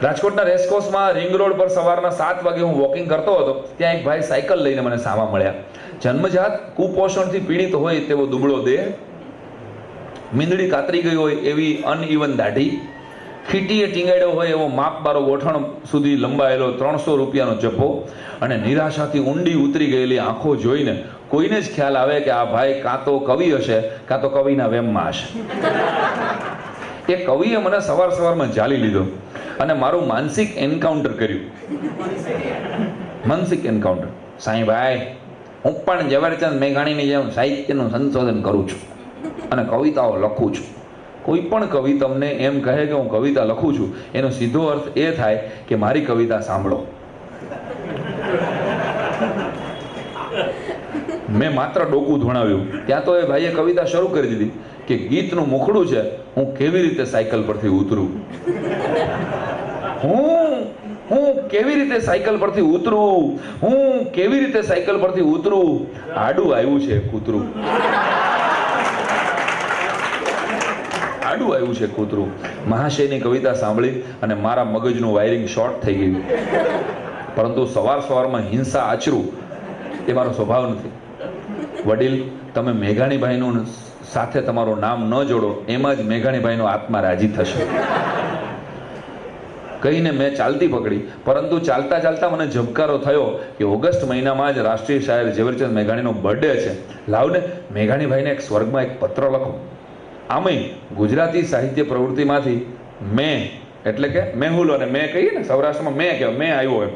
રાજકોટના રેસકોર્સમાં ring road પર સવારના 7 વાગે હું વોકિંગ કરતો હતો. ત્યાં એક ભાઈ સાયકલ લઈને મને સામા મળ્યા. જન્મજાત કુપોષણથી પીડિત હોય તેવો દુબળો દેહ, મીંદડી કાતરી ગઈ હોય એવી અનઇવન દાઢી, ખીટીએ ટીંગાડ્યો હોય એવો માપબારો ગોઠણ સુધી લંબાયેલો 300 રૂપિયાનો જપ્પો અને નિરાશાથી ઊંડી ઉતરી ગયેલી આંખો જોઈને કોઈને જ ખ્યાલ આવે કે આ ભાઈ કાં તો કવિ હશે કાં તો કવિના વેમમાં હશે. એ કવિએ મને સવારમાં ઝાલી લીધો અને મારું માનસિક એન્કાઉન્ટર કર્યું. માનસિક એન્કાઉન્ટર. સાંઈભાઈ, હું પણ ઝવેરચંદ મેઘાણીની જેમ સાહિત્યનું સંશોધન કરું છું અને કવિતાઓ લખું છું. કોઈ પણ કવિ તમને એમ કહે કે હું કવિતા લખું છું, એનો સીધો અર્થ એ થાય કે મારી કવિતા સાંભળો. મેં માત્ર ડોકું ધોણાવ્યું. ત્યાં તો એ ભાઈએ કવિતા શરૂ કરી દીધી કે ગીતનું મુખડું છે, હું કેવી રીતે સાયકલ પરથી ઉતરું. હું કેવી રીતે સાયકલ પરથી ઉતરું, હું કેવી રીતે સાયકલ પરથી ઉતરું, આડું આવ્યું છે કૂતરું, આડું આવ્યું છે કૂતરું. મહાશયની કવિતા સાંભળી અને મારા મગજનું વાયરિંગ શોર્ટ થઈ ગયું. પરંતુ સવારમાં હિંસા આચરું એ મારો સ્વભાવ નથી. વડીલ, તમે મેઘાણીભાઈનું સાથે તમારું નામ ન જોડો, એમાં જ મેઘાણીભાઈનો આત્મા રાજી થશે કહીને મેં ચાલતી પકડી. પરંતુ ચાલતા મને ઝબકારો થયો કે ઓગસ્ટ મહિનામાં જ રાષ્ટ્રીય શાયર ઝવેરચંદ મેઘાણીનો બર્થડે છે. લાવને મેઘાણીભાઈને એક સ્વર્ગમાં એક પત્ર લખો. આમેય ગુજરાતી સાહિત્ય પ્રવૃત્તિમાંથી મેં એટલે કે મેહુલ અને મેં કહીએ ને સૌરાષ્ટ્રમાં મેં કહેવાય, મેં આવ્યો હોય,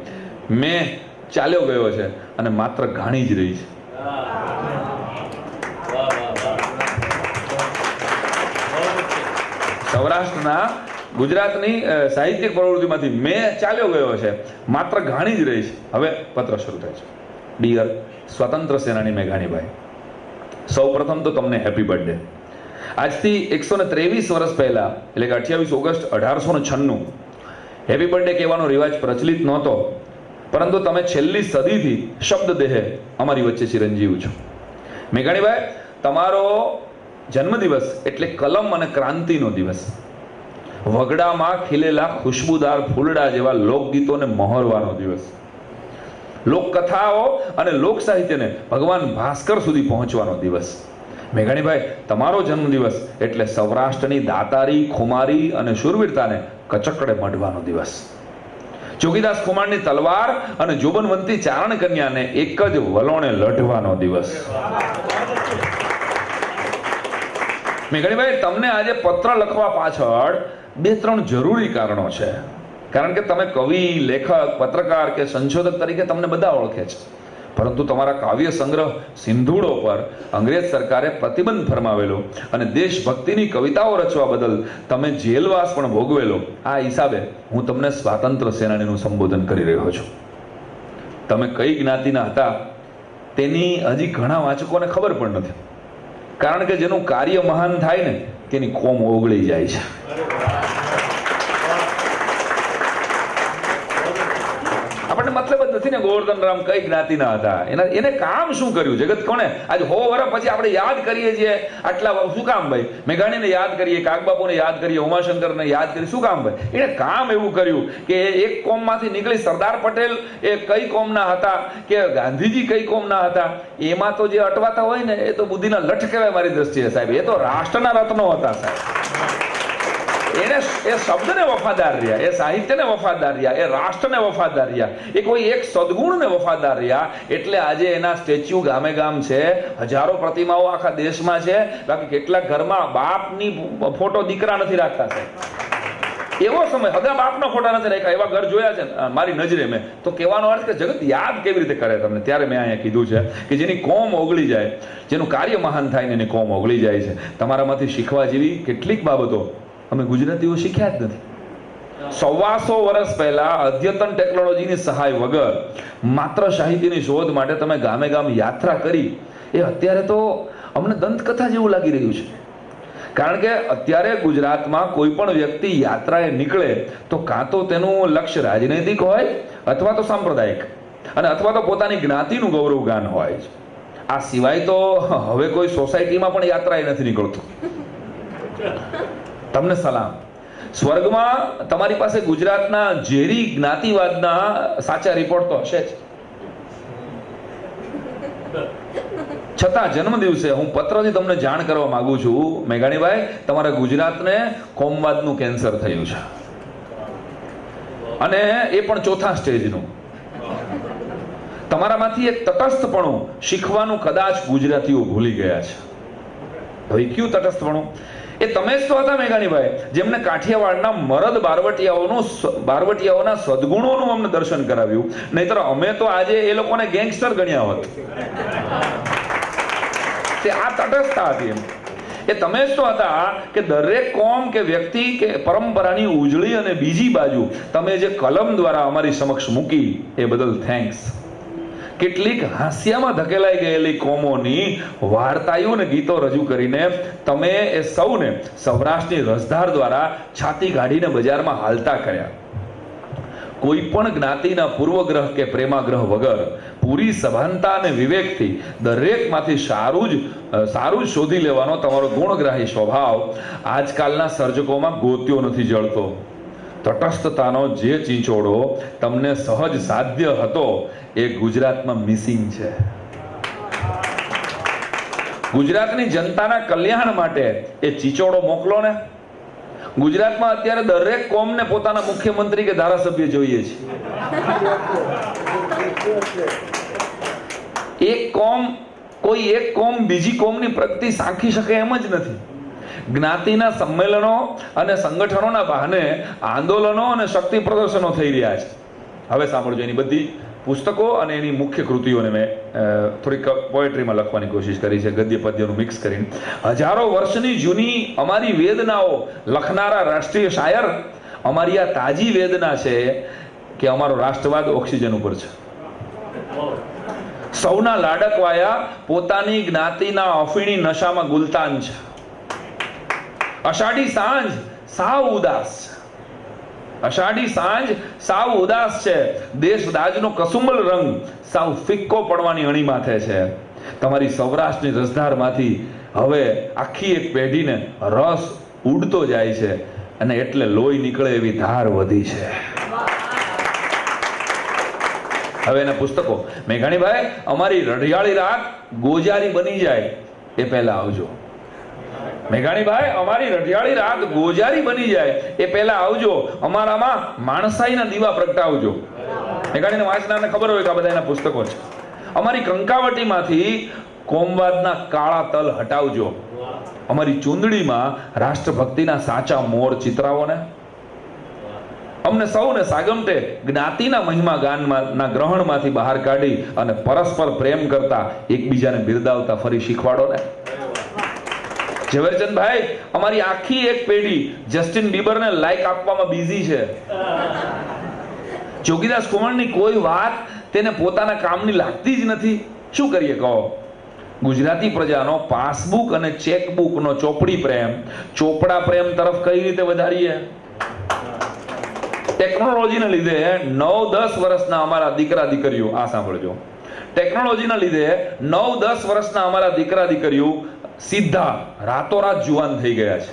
મેં ચાલ્યો ગયો છે અને માત્ર ઘાણી જ રહી છે. સૌરાષ્ટ્રના ગુજરાતની સાહિત્યિક પ્રવૃત્તિમાંથી મેં ચાલ્યો ગયો છે, માત્ર ઘાણી જ રહી છે. હવે પત્ર શરૂ થાય છે. ડિયર સ્વતંત્ર સેનાની મેઘાણીભાઈ, સૌ પ્રથમ તો તમને હેપી બર્થડે. આજથી 123 વર્ષ પહેલા એટલે કે 28 ઓગસ્ટ 1896 હેપી બર્થડે કહેવાનો રિવાજ પ્રચલિત નહોતો, પરંતુ તમે છેલ્લી સદીથી શબ્દ દેહે અમારી વચ્ચે ચિરંજીવ છો. મેઘાણીભાઈ, તમારો જન્મદિવસ એટલે કલમ અને ક્રાંતિનો દિવસ. વગડામાં ખીલેલા ખુશ્બુદાર ફૂલડા જેવા લોકગીતોને મહોરવાનો દિવસ. લોકકથાઓ અને લોક સાહિત્યને ભગવાન ભાસ્કર સુધી પહોંચવાનો દિવસ. મેઘાણીભાઈ, તમારો જન્મદિવસ એટલે સૌરાષ્ટ્રની દાતારી, ખુમારી અને શૂરવીરતાને કચકડે મઢવાનો દિવસ. જોગીદાસ ખુમાણની તલવાર અને જોબનવંતી ચારણ કન્યાને એક જ વલોણે લઢવાનો દિવસ. મેઘાણીભાઈ, તમને આજે પત્ર લખવા પાછળ 2-3 જરૂરી કારણો છે. કારણ કે તમે કવિ, લેખક, પત્રકાર કે સંશોધક તરીકે તમને બધા ઓળખે છે. પરંતુ તમારા કાવ્ય સંગ્રહ સિંધુડો પર અંગ્રેજ સરકારે પ્રતિબંધ ફરમાવેલો અને દેશભક્તિની કવિતાઓ રચવા બદલ તમે જેલવાસ પણ ભોગવેલો. આ હિસાબે હું તમને સ્વાતંત્ર્ય સેનાનીનું સંબોધન કરી રહ્યો છું. તમે કઈ જ્ઞાતિના હતા તેની હજી ઘણા વાચકોને ખબર પણ નથી. કારણ કે જેનું કાર્ય મહાન થાય ને તેની કોમ ઓગળી જાય છે. આપણને મતલબ જ નથી ને ગોવર્ધન રામ કઈ જ્ઞાતિના હતા, એને કામ શું કર્યું જગત કોને. આજે 100 વર્ષ પછી આપણે યાદ કરીએ છીએ. આટલા શું કામ ભાઈ? મેઘાણીને યાદ કરીએ, કાગબાપુને યાદ કરીએ, ઉમાશંકરને યાદ કરીએ, શું કામ ભાઈ? એને કામ એવું કર્યું કે એક કોમમાંથી નીકળી સરદાર પટેલ એ કઈ કોમના હતા કે ગાંધીજી કઈ કોમના હતા, એમાં તો જે અટવાતા હોય ને એ તો બુદ્ધિના લઠ કહેવાય મારી દ્રષ્ટિએ સાહેબ. એ તો રાષ્ટ્રના રત્નો હતા સાહેબ. એને એ શબ્દને વફાદાર રહ્યા, એ સાહિત્યને વફાદાર રહ્યા, એ રાષ્ટ્રને વફાદાર રહ્યા, એ કોઈ એક સદગુણને વફાદાર રહ્યા. એટલે આજે એના સ્ટેચ્યુ ગામે ગામ છે, હજારો પ્રતિમાઓ આખા દેશમાં છે. બાકી કેટલાક ઘરમાં બાપની ફોટો દીકરા નથી રાખતા છે. એવો સમય હગા બાપનો ફોટા નથી રાખ્યા, એવા ઘર જોયા છે મારી નજરે મેં. તો કહેવાનો અર્થ કે જગત યાદ કેવી રીતે કરે તમને. ત્યારે મેં અહીંયા કીધું છે કે જેની કોમ ઓગળી જાય, જેનું કાર્ય મહાન થાય ને એની કોમ ઓગળી જાય છે. તમારામાંથી શીખવા જેવી કેટલીક બાબતો અમે ગુજરાતીઓ શીખ્યા જ નથી. 125 વર્ષ પહેલા અદ્યતન ટેકનોલોજીની સહાય વગર માત્ર સાહિત્યની શોધ માટે તમે ગામે ગામ યાત્રા કરી, એ અત્યારે તો અમને દંતકથા જેવું લાગી રહ્યું છે. કારણ કે અત્યારે ગુજરાતમાં કોઈ પણ વ્યક્તિ યાત્રાએ નીકળે તો કાં તો તેનું લક્ષ્ય રાજનૈતિક હોય અથવા તો સાંપ્રદાયિક અને અથવા તો પોતાની જ્ઞાતિનું ગૌરવગાન હોય. આ સિવાય તો હવે કોઈ સોસાયટીમાં પણ યાત્રાએ નથી નીકળતું. તમને સલામ. સ્વર્ગમાં તમારી પાસે ગુજરાતના ઝેરી જ્ઞાતિવાદના સાચા રિપોર્ટ તો હશે જ. છતાં જન્મદિવસે હું પત્રથી તમને જાણ કરવા માંગુ છું મેઘાણીભાઈ, તમારા ગુજરાતને કોમવાદનું કેન્સર થયું છે, અને એ પણ ચોથા સ્ટેજનું. તમારામાંથી એક તટસ્થપણું શીખવાનું કદાચ ગુજરાતીઓ ભૂલી ગયા છે. હવે કયું તટસ્થપણું? એ તમે જ તો હતા મેઘાણીભાઈ, જેમને કાઠિયાવાડના મરદ બારવટિયાઓના સદગુણોનું અમને દર્શન કરાવ્યું. નહીતર અમે તો આજે એ લોકોને ગેંગસ્ટર ગણ્યા હોત. તે આ તટસ્થતા હતી. એ તમે જ તો હતા કે દરેક કોમ કે વ્યક્તિ કે પરંપરાની ઉજળી અને બીજી બાજુ તમે જે કલમ દ્વારા અમારી સમક્ષ મૂકી એ બદલ થેન્ક્સ. કેટલીક હાસ્યામાં ધકેલાઈ ગયેલી કોમોની વાર્તાઓ અને ગીતો રજૂ કરીને તમે એ સૌને સૌરાષ્ટ્રની રસધાર દ્વારા છાતી કાઢીને બજારમાં હાલતા કર્યા. કોઈ પણ જ્ઞાતિના પૂર્વગ્રહ કે પ્રેમાગ્રહ વગર પૂરી સભાનતા અને વિવેકથી દરેકમાંથી સારું જ શોધી લેવાનો તમારો ગુણગ્રાહી સ્વભાવ આજકાલના સર્જકોમાં ગોત્યો નથી જળતો. તટસ્થતાનો જે ચીંચોડો તમને સહજ સાધ્ય હતો એ ગુજરાતમાં મિસિંગ છે. ગુજરાતની જનતાના કલ્યાણ માટે એ ચીચોડો મોકલો ને. ગુજરાતમાં અત્યારે દરેક કોમને પોતાના મુખ્યમંત્રી કે ધારાસભ્ય જોઈએ છે. કોઈ એક કોમ બીજી કોમની પ્રગતિ સાંખી શકે એમ જ નથી. જ્ઞાતિના સંમેલનો અને સંગઠનોના બહાને આંદોલનો અને શક્તિ પ્રદર્શનો થઈ રહ્યા છે. હવે સાંભળજો, એની બધી પુસ્તકો અને એની મુખ્ય કૃતિઓને મેં થોડીક પોએટ્રીમાં લખવાની કોશિશ કરી છે, ગદ્ય પદ્યનું મિક્સ કરીને. હજારો વર્ષની જૂની અમારી વેદનાઓ લખનારા રાષ્ટ્રીય શાયર અમારી આ તાજી વેદના છે કે અમારો રાષ્ટ્રવાદ ઓક્સિજન ઉપર છે. સૌના લાડકવાયા પોતાની જ્ઞાતિના અફીણી નશામાં ગુલતાન છે. અષાઢી સાંજ સાવ ઉદાસ છે. અષાઢી સાંજ સાવ ઉદાસ છે. દેશ દાજનો કસુંબલ રંગ સાવ ફિક્કો પડવાની અણી માથે છે. તમારી સૌરાષ્ટ્રની રસધારમાંથી હવે આખી એક પેઢીને રસ ઉડતો જાય છે અને એટલે લોહી નીકળે એવી ધાર વધી છે. હવે એના પુસ્તકો મેઘાણીભાઈ, અમારી રઢિયાળી રાત ગોજારી બની જાય એ પહેલા આવજો. મેઘાણીભાઈ, અમારી રઢિયાળી રાત ગોજારી બની જાય એ પહેલા આવજો. અમારામાં માણસાઈના દીવા પ્રગટાવજો. મેઘાણીને વાંચનારને ખબર હોય કે આ બધા એના પુસ્તકો છે. અમારી કંકાવટીમાંથી કોમવાદના કાળા તલ હટાવજો. અમારી ચૂંદડીમાં રાષ્ટ્રભક્તિના સાચા મોર ચિતરાવો ને. અમને સૌને સાગમટે જ્ઞાતિના મહિમા ગાનના ગ્રહણમાંથી બહાર કાઢી અને પરસ્પર પ્રેમ કરતા એકબીજાને બિરદાવતા ફરી શીખવાડો ને. ઝવેરચંદભાઈ, અમારી આખી એક પેઢી જસ્ટિન બીબરને લાઈક આપવામાં બિઝી છે. જોગીદાસ કુંવરની કોઈ વાત તેને પોતાના કામની લાગતી જ નથી. શું કરીએ કહો? ગુજરાતી પ્રજાનો પાસબુક અને ચેકબુકનો ચોપડી પ્રેમ ચોપડા પ્રેમ તરફ કઈ રીતે વધારીએ? ટેકનોલોજીના લીધે 9-10 વર્ષના અમારા દીકરા દીકરીઓ, આ સાંભળજો, ટેકનોલોજીના લીધે 9-10 વર્ષના અમારા દીકરા દીકરીઓ સીધા રાતોરાત જુવાન થઈ ગયા છે.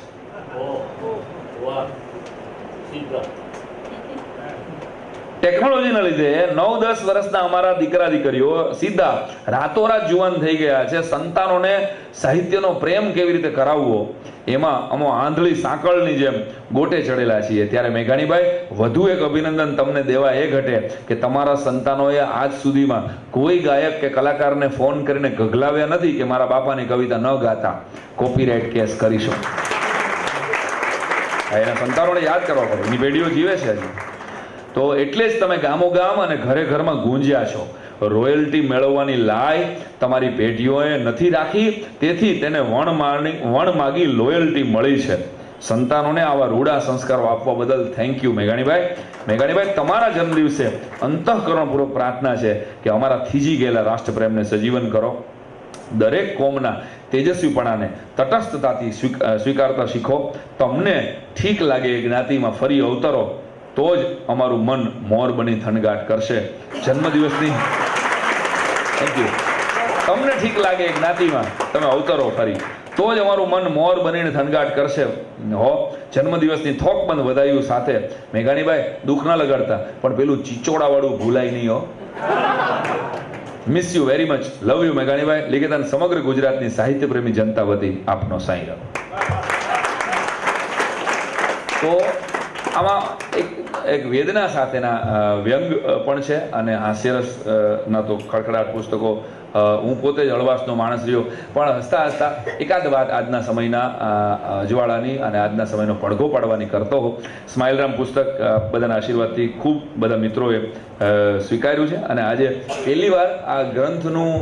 ટેકનોલોજીના લીધે 9-10 વર્ષના અમારા દીકરા દીકરીઓ સીધા રાતોરાત જુવાન થઈ ગયા છે. સંતાનોને સાહિત્યનો પ્રેમ કેવી રીતે કરાવવો એમાં અમે આંધળી સાંકળની જેમ ગોટે ચડેલા છીએ. ત્યારે મેઘાણીભાઈ, વધુ એક અભિનંદન તમને દેવા એ ઘટે કે તમારા સંતાનોએ આજ સુધીમાં કોઈ ગાયક કે કલાકારને ફોન કરીને ગગલાવ્યા નથી કે મારા બાપાની કવિતા ન ગાતા કોપીરાઇટ કેસ કરીશું. એના સંતાનોને યાદ કરવા પડે, એની પેઢીઓ જીવે છે હજી. તો એટલે જ તમે ગામો ગામ અને ઘરે ઘરમાં ગુંજ્યા છો. રોયલ્ટી મેળવવાની લાય તમારી પેઢીઓએ નથી રાખી, તેથી તેને વણ માગી લોયલ્ટી મળી છે. સંતાનોને આવા રૂડા સંસ્કારો આપવા બદલ થેન્ક યુ મેઘાણીભાઈ. મેઘાણીભાઈ, તમારા જન્મદિવસે અંતઃકરણપૂર્વક પ્રાર્થના છે કે અમારા થીજી ગયેલા રાષ્ટ્રપ્રેમને સજીવન કરો. દરેક કોમના તેજસ્વીપણાને તટસ્થતાથી સ્વીકારતા શીખો. તમને ઠીક લાગે એ જ્ઞાતિમાં ફરી અવતરો તો જ અમારું મન મોર બની થનગાટ કરશે. જન્મદિવસની થેન્ક યુ. તમને ઠીક લાગે એ જ્ઞાતિમાં તમે અવતરો ફરી તો જ અમારું મન મોર બનીને થનગાટ કરશે. હો, જન્મદિવસની થોક બંધ વધાયું સાથે. મેઘાણીભાઈ, દુઃખ ના લગાડતા, પણ પેલું ચીચોડાવાળું ભૂલાય નહીં. હો, miss you very much, love you મેઘાણીભાઈ. લિખિતાન સમગ્ર ગુજરાતની સાહિત્ય પ્રેમી જનતા વતી આપનો સાંઈ. તો આમાં એક વેદના સાથેના વ્યંગ પણ છે અને હાસ્યરસ ના તો ખડખડાટ પુસ્તકો. હું પોતે જ હળવાશનો માણસ રહ્યો, પણ હસતા હસતા એકાદ વાત આજના સમયના અજવાળાની અને આજના સમયનો પડઘો પાડવાની કરતો હોઉં. સ્માઇલરામ પુસ્તક બધાના આશીર્વાદથી ખૂબ બધા મિત્રોએ સ્વીકાર્યું છે અને આજે પહેલી વાર આ ગ્રંથનું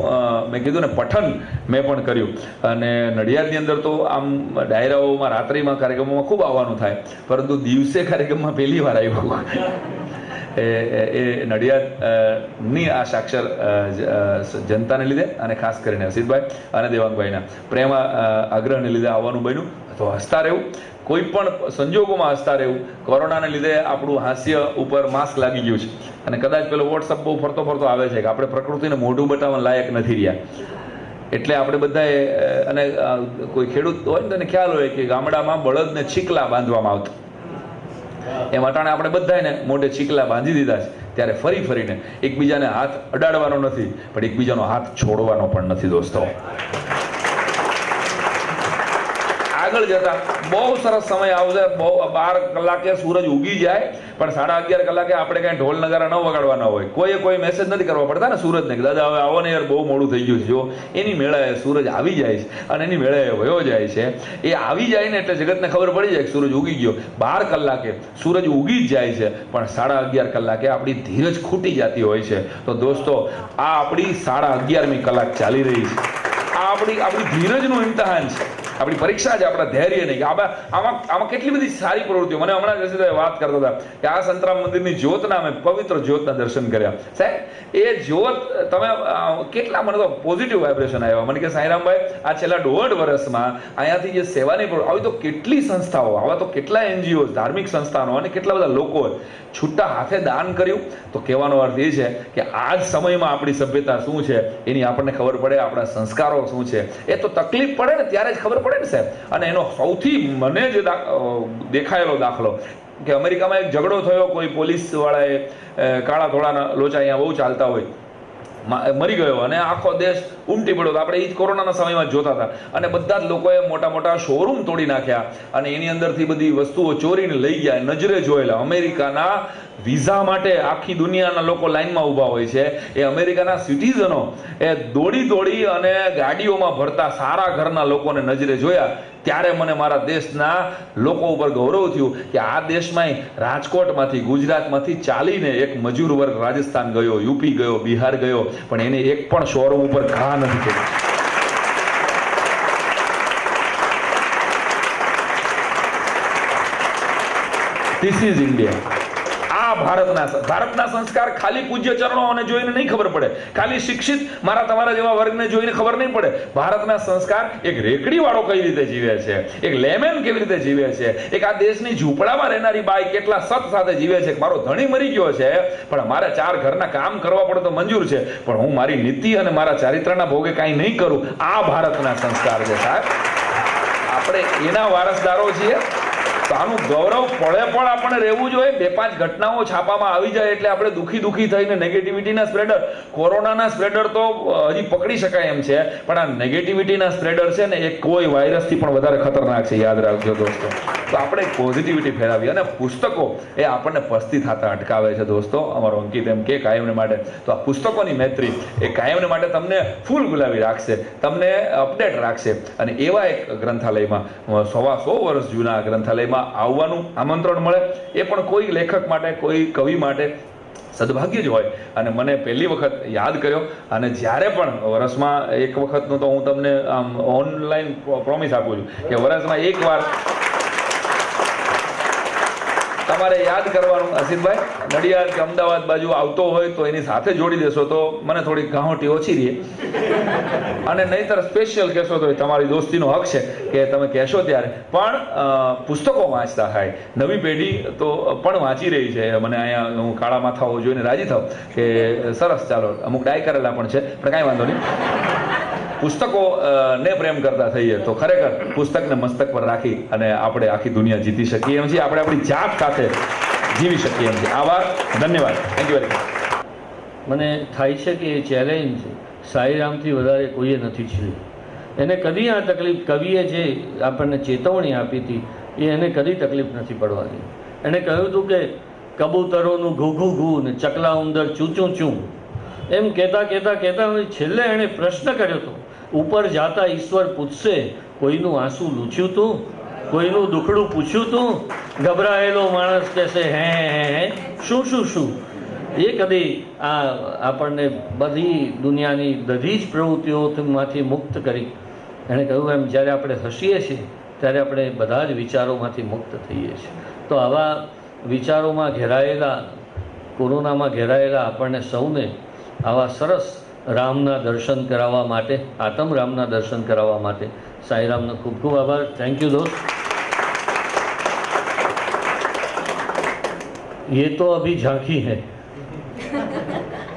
મેં કીધું ને પઠન મેં પણ કર્યું. અને નડિયાદની અંદર તો આમ ડાયરાઓમાં રાત્રિમાં કાર્યક્રમોમાં ખૂબ આવવાનું થાય, પરંતુ દિવસે કાર્યક્રમમાં પહેલી વાર આવ્યું. એ નડિયાદની આ સાક્ષર જનતાને લીધે અને ખાસ કરીને હસીતભાઈ અને દેવાંગભાઈના પ્રેમ આગ્રહને લીધે આવવાનું બન્યું. તો હસતા રહેવું, કોઈ પણ સંજોગોમાં હસતા રહેવું. કોરોનાને લીધે આપણું હાસ્ય ઉપર માસ્ક લાગી ગયું છે અને કદાચ પેલો વોટ્સઅપ બહુ ફરતો ફરતો આવે છે કે આપણે પ્રકૃતિને મોઢું બતાવવા લાયક નથી રહ્યા. એટલે આપણે બધાએ, અને કોઈ ખેડૂત હોય ને તેને ખ્યાલ હોય કે ગામડામાં બળદને છીકલા બાંધવામાં આવતા, એમ અટાણે આપણે બધાને મોઢે છીકલા બાંધી દીધા છે. ત્યારે ફરી ફરીને એકબીજાને હાથ અડાડવાનો નથી, પણ એકબીજાનો હાથ છોડવાનો પણ નથી દોસ્તો. આગળ જતા બહુ સરસ સમય આવશે. 12 કલાકે સૂરજ ઉગી જાય, પણ 11:30 કલાકે આપણે કઈ ઢોલ નગારા ન વગાડવાના હોય. કોઈ મેસેજ નથી કરવા પડતા ને સૂરજને કે દાદા હવે આવો ને યાર, બહુ મોડું થઈ ગયું છે. જો એની મેળાએ સૂરજ આવી જાય છે અને એની મેળાએ વયો જાય છે. એ આવી જાય ને એટલે જગતને ખબર પડી જાય કે સૂરજ ઉગી ગયો. 12 કલાકે સૂરજ ઉગી જ જાય છે, પણ 11:30 કલાકે આપણી ધીરજ ખૂટી જતી હોય છે. તો દોસ્તો, આ આપણી 11:30મી કલાક ચાલી રહી છે. આ આપણી ધીરજનું ઇમ્તિહાન છે, આપણી પરીક્ષા છે, આપણા ધૈર્ય નહીં. આમાં કેટલી બધી સારી પ્રવૃત્તિઓ. મને હમણાં જ વાત કરતા હતા કે આ સંતરામ મંદિરની જ્યોતના અમે પવિત્ર જ્યોતના દર્શન કર્યા. સાહેબ, એ જ્યોત તમે કેટલા, મને તો પોઝિટિવ વાઇબ્રેશન આવ્યા. મને કે સાંઈરામભાઈ, આ છેલ્લા 1.5 વર્ષમાં અહીંયાથી જે સેવાની આવી તો કેટલી સંસ્થાઓ, આવા તો કેટલા એનજીઓ, ધાર્મિક સંસ્થાનો અને કેટલા બધા લોકોએ છૂટા હાથે દાન કર્યું. તો કહેવાનો અર્થ એ છે કે આ જ સમયમાં આપણી સભ્યતા શું છે એની આપણને ખબર પડે, આપણા સંસ્કારો શું છે. એ તો તકલીફ પડે ને ત્યારે જ ખબર પડે ને સાહેબ. અને એનો સૌથી મને જે દેખાયેલો દાખલો કે અમેરિકામાં એક ઝઘડો થયો, કોઈ પોલીસ વાળાએ કાળા ધોળાના લોચા અહીંયા બહુ ચાલતા હોય, મરી ગયો અને આખો દેશ ઉમટી પડ્યો. તો આપણે એ જ કોરોનાના સમયમાં જોતા હતા અને બધા જ લોકોએ મોટા મોટા શોરૂમ તોડી નાખ્યા અને એની અંદરથી બધી વસ્તુઓ ચોરીને લઈ ગયા. નજરે જોયેલા અમેરિકાના વિઝા માટે આખી દુનિયાના લોકો લાઈનમાં ઊભા હોય છે. એ અમેરિકાના સિટીઝનો એ દોડી અને ગાડીઓમાં ભરતા સારા ઘરના લોકોને નજરે જોયા. ત્યારે મને મારા દેશના લોકો ઉપર ગૌરવ થયું કે આ દેશમાં રાજકોટમાંથી, ગુજરાતમાંથી ચાલીને એક મજૂર વર્ગ રાજસ્થાન ગયો, યુપી ગયો, બિહાર ગયો, પણ એને એક પણ શોરૂમ ઉપર ઘા નથી કર્યું. This is India. આ ભારતના સંસ્કાર ખાલી પૂજ્ય ચરણોને જોઈને નહીં ખબર પડે, ખાલી શિક્ષિત મારા તમારા જેવા વર્ગને જોઈને ખબર નહીં પડે. ભારતના સંસ્કાર એક રેકડી વાળો કઈ રીતે જીવે છે, એક લેમેન કેવી રીતે જીવે છે, એક આ દેશની ઝૂંપડામાં રહેનારી બાઈ કેટલા સત સાથે જીવે છે. મારો ધણી મરી ગયો છે પણ મારે 4 ઘરના કામ કરવા પડે તો મંજૂર છે, પણ હું મારી નીતિ અને મારા ચારિત્રના ભોગે કાંઈ નહીં કરું. આ ભારતના સંસ્કાર છે સાહેબ. આપણે એના વારસદારો છીએ. તો આનું ગૌરવ પળે પણ આપણે રહેવું જોઈએ. 2-5 ઘટનાઓ છાપામાં આવી જાય એટલે આપણે દુખી થઈને નેગેટિવિટીના સ્પ્રેડર, કોરોનાના સ્પ્રેડર તો હજી પકડી શકાય એમ છે, પણ આ નેગેટિવિટીના સ્પ્રેડર છે ને એ કોઈ વાયરસથી પણ વધારે ખતરનાક છે. યાદ રાખજો દોસ્તો. તો આપણે પોઝિટિવિટી ફેલાવી અને પુસ્તકો એ આપણને પસ્તી થતા અટકાવે છે દોસ્તો. અમારો અંકિત એમ કે કાયમને માટે તો આ પુસ્તકોની મૈત્રી એ કાયમને માટે તમને ફૂલ ગુલાબી રાખશે, તમને અપડેટ રાખશે. અને એવા એક ગ્રંથાલયમાં 100 વર્ષ જૂના ગ્રંથાલયમાં આવવાનું આમંત્રણ મળે એ પણ કોઈ લેખક માટે, કોઈ કવિ માટે સદભાગ્ય જ હોય. અને મને પહેલી વખત યાદ કર્યો અને જ્યારે પણ વર્ષમાં એક વખતનું તો હું તમને આમ ઓનલાઈન પ્રોમિસ આપું છું કે વર્ષમાં એકવાર તમારે યાદ કરવાનું. અસિતભાઈ, નડિયાદ કે અમદાવાદ બાજુ આવતો હોય તો એની સાથે જોડી દેશો તો મને થોડી ગાહોટી ઓછી રહે. અને નહીંતર સ્પેશિયલ કહેશો તો તમારી દોસ્તીનો હક છે કે તમે કહેશો ત્યારે પણ પુસ્તકો વાંચતા થાય. નવી પેઢી તો પણ વાંચી રહી છે. મને અહીંયા હું કાળા માથાઓ જોઈને રાજી થાવ કે સરસ, ચાલો. અમુક ડાય કરેલા પણ છે, પણ કાંઈ વાંધો નહીં. પુસ્તકો ને પ્રેમ કરતા થઈએ તો ખરેખર પુસ્તકને મસ્તક પર રાખી અને આપણે આખી દુનિયા જીતી શકીએ એમ છીએ, આપણે આપણી જાત સાથે જીવી શકીએ એમ છીએ. આભાર, ધન્યવાદ, થેન્ક યુ વેરી મચ. મને થાય છે કે એ ચેલેન્જ સાંઈરામથી વધારે કોઈએ નથી ઝીલી. એને કદી આ તકલીફ, કવિએ જે આપણને ચેતવણી આપી હતી એ એને કદી તકલીફ નથી પડવાની. એણે કહ્યું હતું કે કબૂતરોનું ઘૂ ઘૂ ઘૂ ને ચકલા ઉંદર ચૂં ચૂં ચૂં એમ કહેતા છેલ્લે એણે પ્રશ્ન કર્યો હતો, ઉપર જાતા ઈશ્વર પૂછશે કોઈનું આંસુ લૂછ્યું તું, કોઈનું દુખડું પૂછ્યું તું? ગભરાયેલો માણસ કહેશે હે શું શું શું. એ કદી આપણને બધી દુનિયાની બધી જ પ્રવૃત્તિઓમાંથી મુક્ત કરી. એણે કહ્યું એમ જ્યારે આપણે હસીએ છીએ ત્યારે આપણે બધા જ વિચારોમાંથી મુક્ત થઈએ છીએ. તો આવા વિચારોમાં ઘેરાયેલા, કોરોનામાં ઘેરાયેલા આપણને સૌને આવા સરસ રામના દર્શન કરાવવા માટે, આતમ રામના દર્શન કરાવવા માટે સાંઈરામનો ખૂબ ખૂબ આભાર. થેન્ક યુ દોસ્ત. ये तो अभी झांकी है.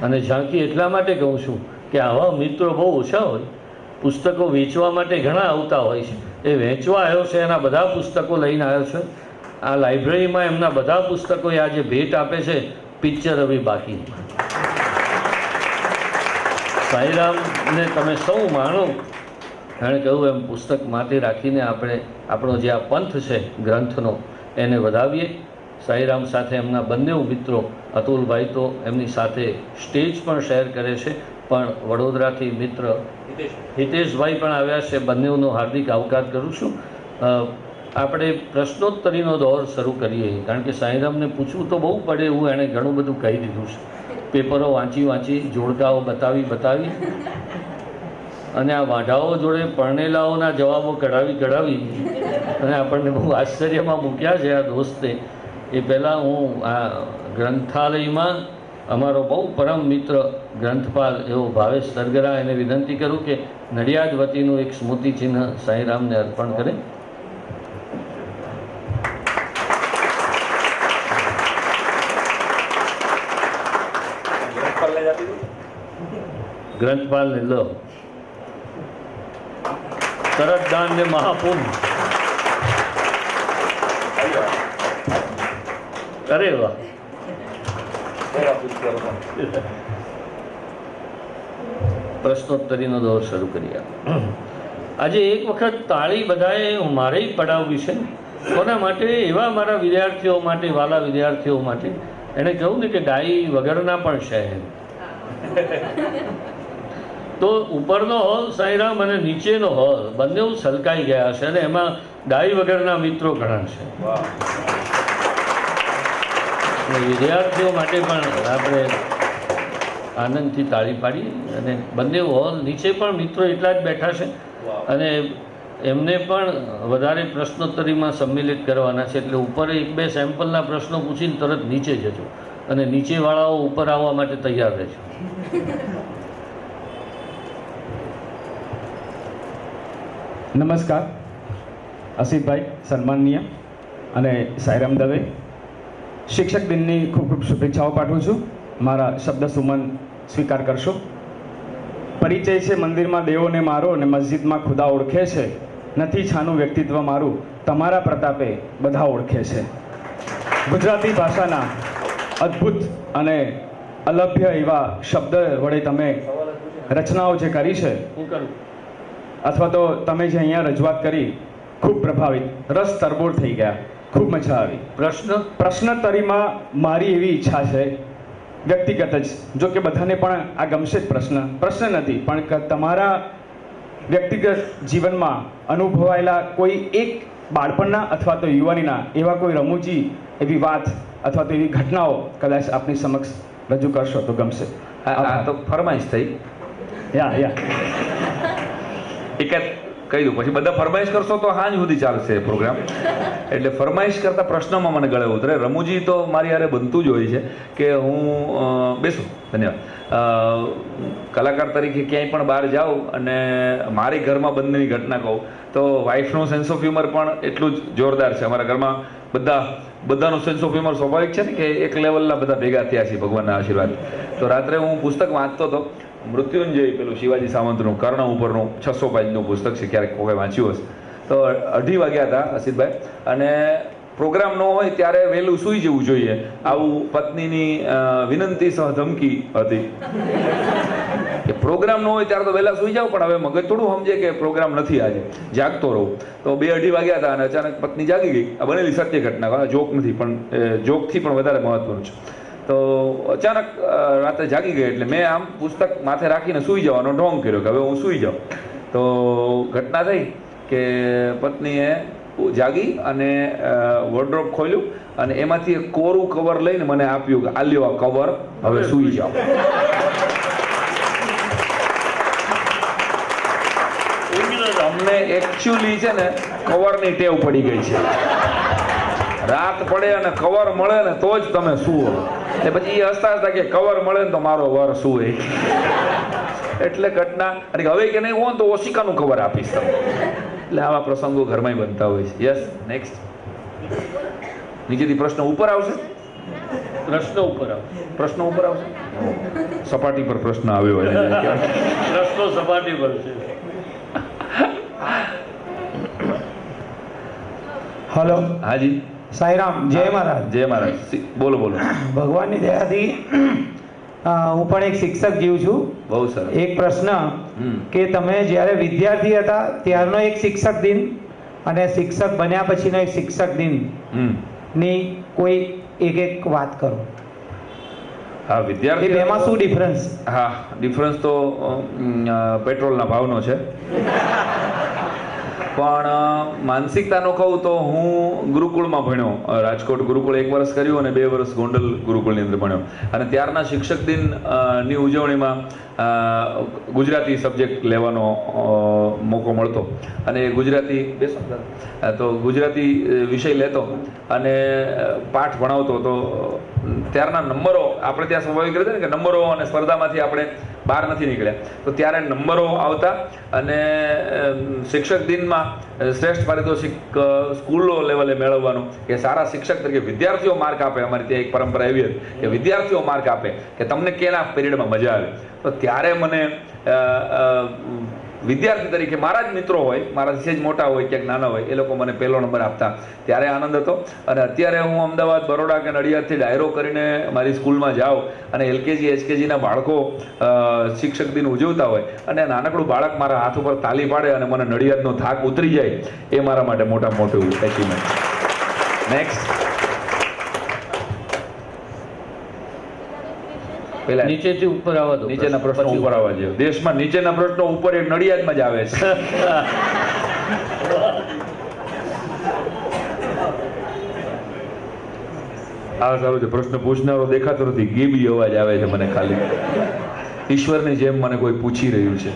અને ઝાંખી એટલા માટે કહું છું કે આવા મિત્રો બહુ ઓછા હોય. પુસ્તકો વેચવા માટે ઘણા આવતા હોય છે. એ વેચવા આવ્યો છે, એના બધા પુસ્તકો લઈને આવ્યો છે. આ લાઇબ્રેરીમાં એમના બધા પુસ્તકો આજે ભેટ આપે છે. પિક્ચર હવે બાકી. સાંઈરામને તમે સૌ માણો. એણે કહ્યું એમ પુસ્તક માટે રાખીને આપણે આપણો જે આ પંથ છે ગ્રંથનો એને વધાવીએ. સાંઈરામ સાથે એમના બંને મિત્રો અતુલભાઈ તો એમની સાથે સ્ટેજ પણ શેર કરે છે, પણ વડોદરાથી મિત્ર હિતેશભાઈ પણ આવ્યા છે. બંનેનો હાર્દિક આવકાર કરું છું. આપણે પ્રશ્નોત્તરીનો દોર શરૂ કરીએ, કારણ કે સાંઈરામને પૂછવું તો બહુ પડે એવું એણે ઘણું બધું કહી દીધું છે. પેપરો વાંચી જોડકાઓ બતાવી અને આ વાઢાઓ જોડે પરણેલાઓના જવાબો કઢાવી અને આપણને બહુ આશ્ચર્યમાં મૂક્યા છે આ દોસ્તે. એ પહેલાં હું આ ગ્રંથાલયમાં અમારો બહુ પરમ મિત્ર ગ્રંથપાલ એવો ભાવેશ સરગરા એને વિનંતી કરું કે નડિયાદ વતીનું એક સ્મૃતિ ચિહ્ન સાંઈરામને અર્પણ કરે. ગ્રંથપાલને લો. તરત દાન ને મહાપુન. અરે વાહ. પ્રશ્નોત્તરીનો દોર શરૂ કરીએ. આજે એક વખત તાળી બધાએ મારે પડાવવી છે. કોના માટે? એવા મારા વિદ્યાર્થીઓ માટે, વાલા વિદ્યાર્થીઓ માટે. એણે કહ્યું ને કે ડાઈ વગરના પણ શહેર. તો ઉપરનો હોલ સાંઈરામ અને નીચેનો હોલ બંને સલકાઈ ગયા છે અને એમાં ડાઈ વગરના મિત્રો ઘણા છે. વિદ્યાર્થીઓ માટે પણ આપણે આનંદથી તાળી પાડીએ. અને બંને હોલ નીચે પણ મિત્રો એટલા જ બેઠા છે અને એમને પણ વધારે પ્રશ્નોત્તરીમાં સંમિલિત કરવાના છે. એટલે ઉપર એક બે સેમ્પલના પ્રશ્નો પૂછીને તરત નીચે જજો અને નીચેવાળાઓ ઉપર આવવા માટે તૈયાર રહેજો. નમસ્કાર. અસીફભાઈ સન્માનનીય અને સાંઈરામ દવે, શિક્ષક દિનની ખૂબ ખૂબ શુભેચ્છાઓ પાઠવું છું. મારા શબ્દ સુમન સ્વીકાર કરશો. પરિચય છે મંદિરમાં દેવોને મારો અને મસ્જિદમાં ખુદા ઓળખે છે. નથી છાનું વ્યક્તિત્વ મારું, તમારા પ્રતાપે બધા ઓળખે છે. ગુજરાતી ભાષાના અદ્ભુત અને અલભ્ય એવા શબ્દ વડે તમે રચનાઓ જે કરી છે, અથવા તો તમે જે અહીંયા રજૂઆત કરી, ખૂબ પ્રભાવિત, રસ તરબોળ થઈ ગયા, ખૂબ મજા આવી. પ્રશ્નોત્તરીમાં મારી એવી ઈચ્છા છે વ્યક્તિગત જ, જો કે બધાને પણ આ ગમશે જ. પ્રશ્ન નથી, પણ તમારા વ્યક્તિગત જીવનમાં અનુભવાયેલા કોઈ એક બાળપણના અથવા તો યુવાનીના એવા કોઈ રમૂજી એવી વાત અથવા તો એવી ઘટનાઓ કદાચ આપની સમક્ષ રજૂ કરશો તો ગમશે. આ તો ફરમાઈશ થઈ. યા એક કહી દઉં, પછી બધા ફરમાઈશ કરશો તો હાંજ સુધી ચાલશે પ્રોગ્રામ. એટલે ફરમાઈશ કરતા પ્રશ્નોમાં મને ગળે ઉતરે. રમૂજી તો મારી હારે બનતું જ હોય છે કે હું બેસું. ધન્યવાદ. કલાકાર તરીકે ક્યાંય પણ બહાર જાઉં અને મારી ઘરમાં બંનેની ઘટના કહું તો વાઈફનું સેન્સ ઓફ હ્યુમર પણ એટલું જ જોરદાર છે. અમારા ઘરમાં બધાનું સેન્સ ઓફ હ્યુમર સ્વાભાવિક છે ને કે એક લેવલના બધા ભેગા થયા છે ભગવાનના આશીર્વાદ. તો રાત્રે હું પુસ્તક વાંચતો હતો મૃત્યુંજય પેલું શિવાજી સાવંતનું કર્ણ ઉપરનું 600 પેજનું પુસ્તક છે, ક્યારેક કોઈ વાંચ્યું હશે. તો 2:30 વાગ્યા હતા અસિતભાઈ, અને પ્રોગ્રામ ન હોય ત્યારે વહેલું સૂઈ જવું જોઈએ, આવું પત્નીની વિનંતી સહ ધમકી હતી કે પ્રોગ્રામ ન હોય ત્યારે તો વહેલા સૂઈ જાવ, પણ હવે મગજ થોડું સમજે કે પ્રોગ્રામ નથી આજે, જાગતો રહું. તો 2:30 વાગ્યા હતા અને અચાનક પત્ની જાગી ગઈ. આ બનેલી સત્ય ઘટના, જોક નથી, પણ જોકથી પણ વધારે મહત્વનું છે. તો અચાનક રાત્રે જાગી ગઈ એટલે મેં આમ પુસ્તક માથે રાખીને સૂઈ જવાનો ઢોંગ કર્યો કે હવે હું સૂઈ જાઉં. તો ઘટના થઈ કે પત્નીએ જાગી અને વોર્ડરોબ ખોલ્યું અને એમાંથી એક કોરું કવર લઈને મને આપ્યું કે આ લ્યો આ કવર, હવે સૂઈ જાઓ. અમને એકચ્યુઅલી છે ને કવરની ટેવ પડી ગઈ છે, રાત પડે અને કવર મળે ને તો જ તમે સુવો. ને પછી એ હસતા હસતા કે કવર મળે ને તો મારો વર સુવે. એટલે ઘટના, અને હવે કે નહીં હોય તો ઓશિકાનું કવર આપીશ તમને. એટલે આવા પ્રસંગો ઘરમાં બનતા હોય છે. Yes, next. નીચેથી પ્રશ્ન ઉપર આવશે, પ્રશ્ન ઉપર આવો. પ્રશ્ન ઉપર આવશે, સપાટી પર પ્રશ્ન આવ્યો હોય. પ્રશ્નો સપાટી પર છે. હલો, હાજી, સાંઈરામ, જય મહારાજ. જય મહારાજ. બોલો બોલો. ભગવાનની દયાથી હું પણ એક શિક્ષક જીવ છું. બહુ સરસ. એક પ્રશ્ન કે તમે જ્યારે વિદ્યાર્થી હતા ત્યારનો એક શિક્ષક દિન અને શિક્ષક બન્યા પછીનો એક શિક્ષક દિન ની કોઈ એક વાત કરો. હા, એ વિદ્યાર્થી બેમાં શું ડિફરન્સ? હા, ડિફરન્સ તો પેટ્રોલના ભાવનો છે. પણ માનસિકતાનો કહું તો હું ગુરુકુળમાં ભણ્યો, રાજકોટ ગુરુકુળ 1 વર્ષ કર્યું અને 2 વર્ષ ગોંડલ ગુરુકુળની અંદર ભણ્યો. અને ત્યારના શિક્ષક દિન ની ઉજવણીમાં ગુજરાતી સબ્જેક્ટ લેવાનો મોકો મળતો અને ગુજરાતી તો ગુજરાતી વિષય લેતો અને પાઠ ભણાવતો. તો ત્યારના નંબરો આપણે ત્યાં સ્વાભાવિક રીતે ને કે નંબરો અને સ્પર્ધામાંથી આપણે બહાર નથી નીકળ્યા, તો ત્યારે નંબરો આવતા અને શિક્ષક દિનમાં શ્રેષ્ઠ પારિતોષિક સ્કૂલો લેવલે મેળવવાનું કે સારા શિક્ષક તરીકે વિદ્યાર્થીઓ માર્ક આપે. અમારી ત્યાં એક પરંપરા એવી હતી કે વિદ્યાર્થીઓ માર્ક આપે કે તમને કેના પીરિયડમાં મજા આવે. તો ત્યારે મને વિદ્યાર્થી તરીકે મારા જ મિત્રો હોય, મારાથી સહેજ મોટા હોય, ક્યાંક નાના હોય, એ લોકો મને પહેલો નંબર આપતા, ત્યારે આનંદ હતો. અને અત્યારે હું અમદાવાદ, બરોડા કે નડિયાદથી ડાયરો કરીને મારી સ્કૂલમાં જાઉં અને LKG HKGના બાળકો શિક્ષક દિન ઉજવતા હોય અને નાનકડું બાળક મારા હાથ ઉપર તાલી પાડે અને મને નડિયાદનો થાક ઉતરી જાય, એ મારા માટે મોટા મોટું એચિવમેન્ટ. નેક્સ્ટ. પેલા નીચેથી ઉપર આવવા દો. નીચેના પ્રશ્નો ઉપર આવવા જોઈએ. દેશમાં નીચેના પ્રશ્નો ઉપર એક નડિયાદમાં જ આવે છે. આ સારું છે. પ્રશ્ન પૂછનારો દેખાતો નથી, ગીબી અવાજ આવે છે મને ખાલી. ઈશ્વરની જેમ મને કોઈ પૂછી રહ્યું છે.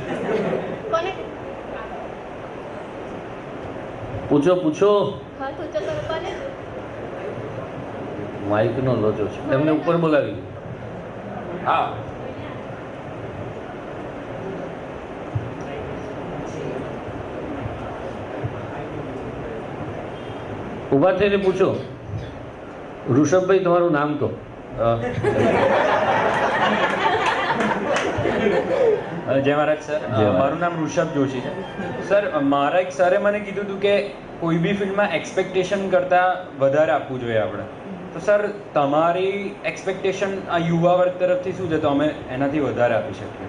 પૂછો પૂછો. માઇકનો લોચો છે, એમને ઉપર બોલાવી. હા, ઊભા થઈને પૂછો. ઋષભભાઈ, તમારું નામ કહો. જય મહારાજ સર, મારું નામ ઋષભ જોશી છે. સર, મારા એક સરે મને કીધું હતું કે કોઈ બી ફિલ્ડમાં એક્સપેક્ટેશન કરતાં વધારે આપવું જોઈએ આપણે. તો સર, તમારી એક્સપેક્ટેશન આ યુવા વર્ગ તરફથી શું છે, તો અમે એનાથી વધારે આપી શકીએ?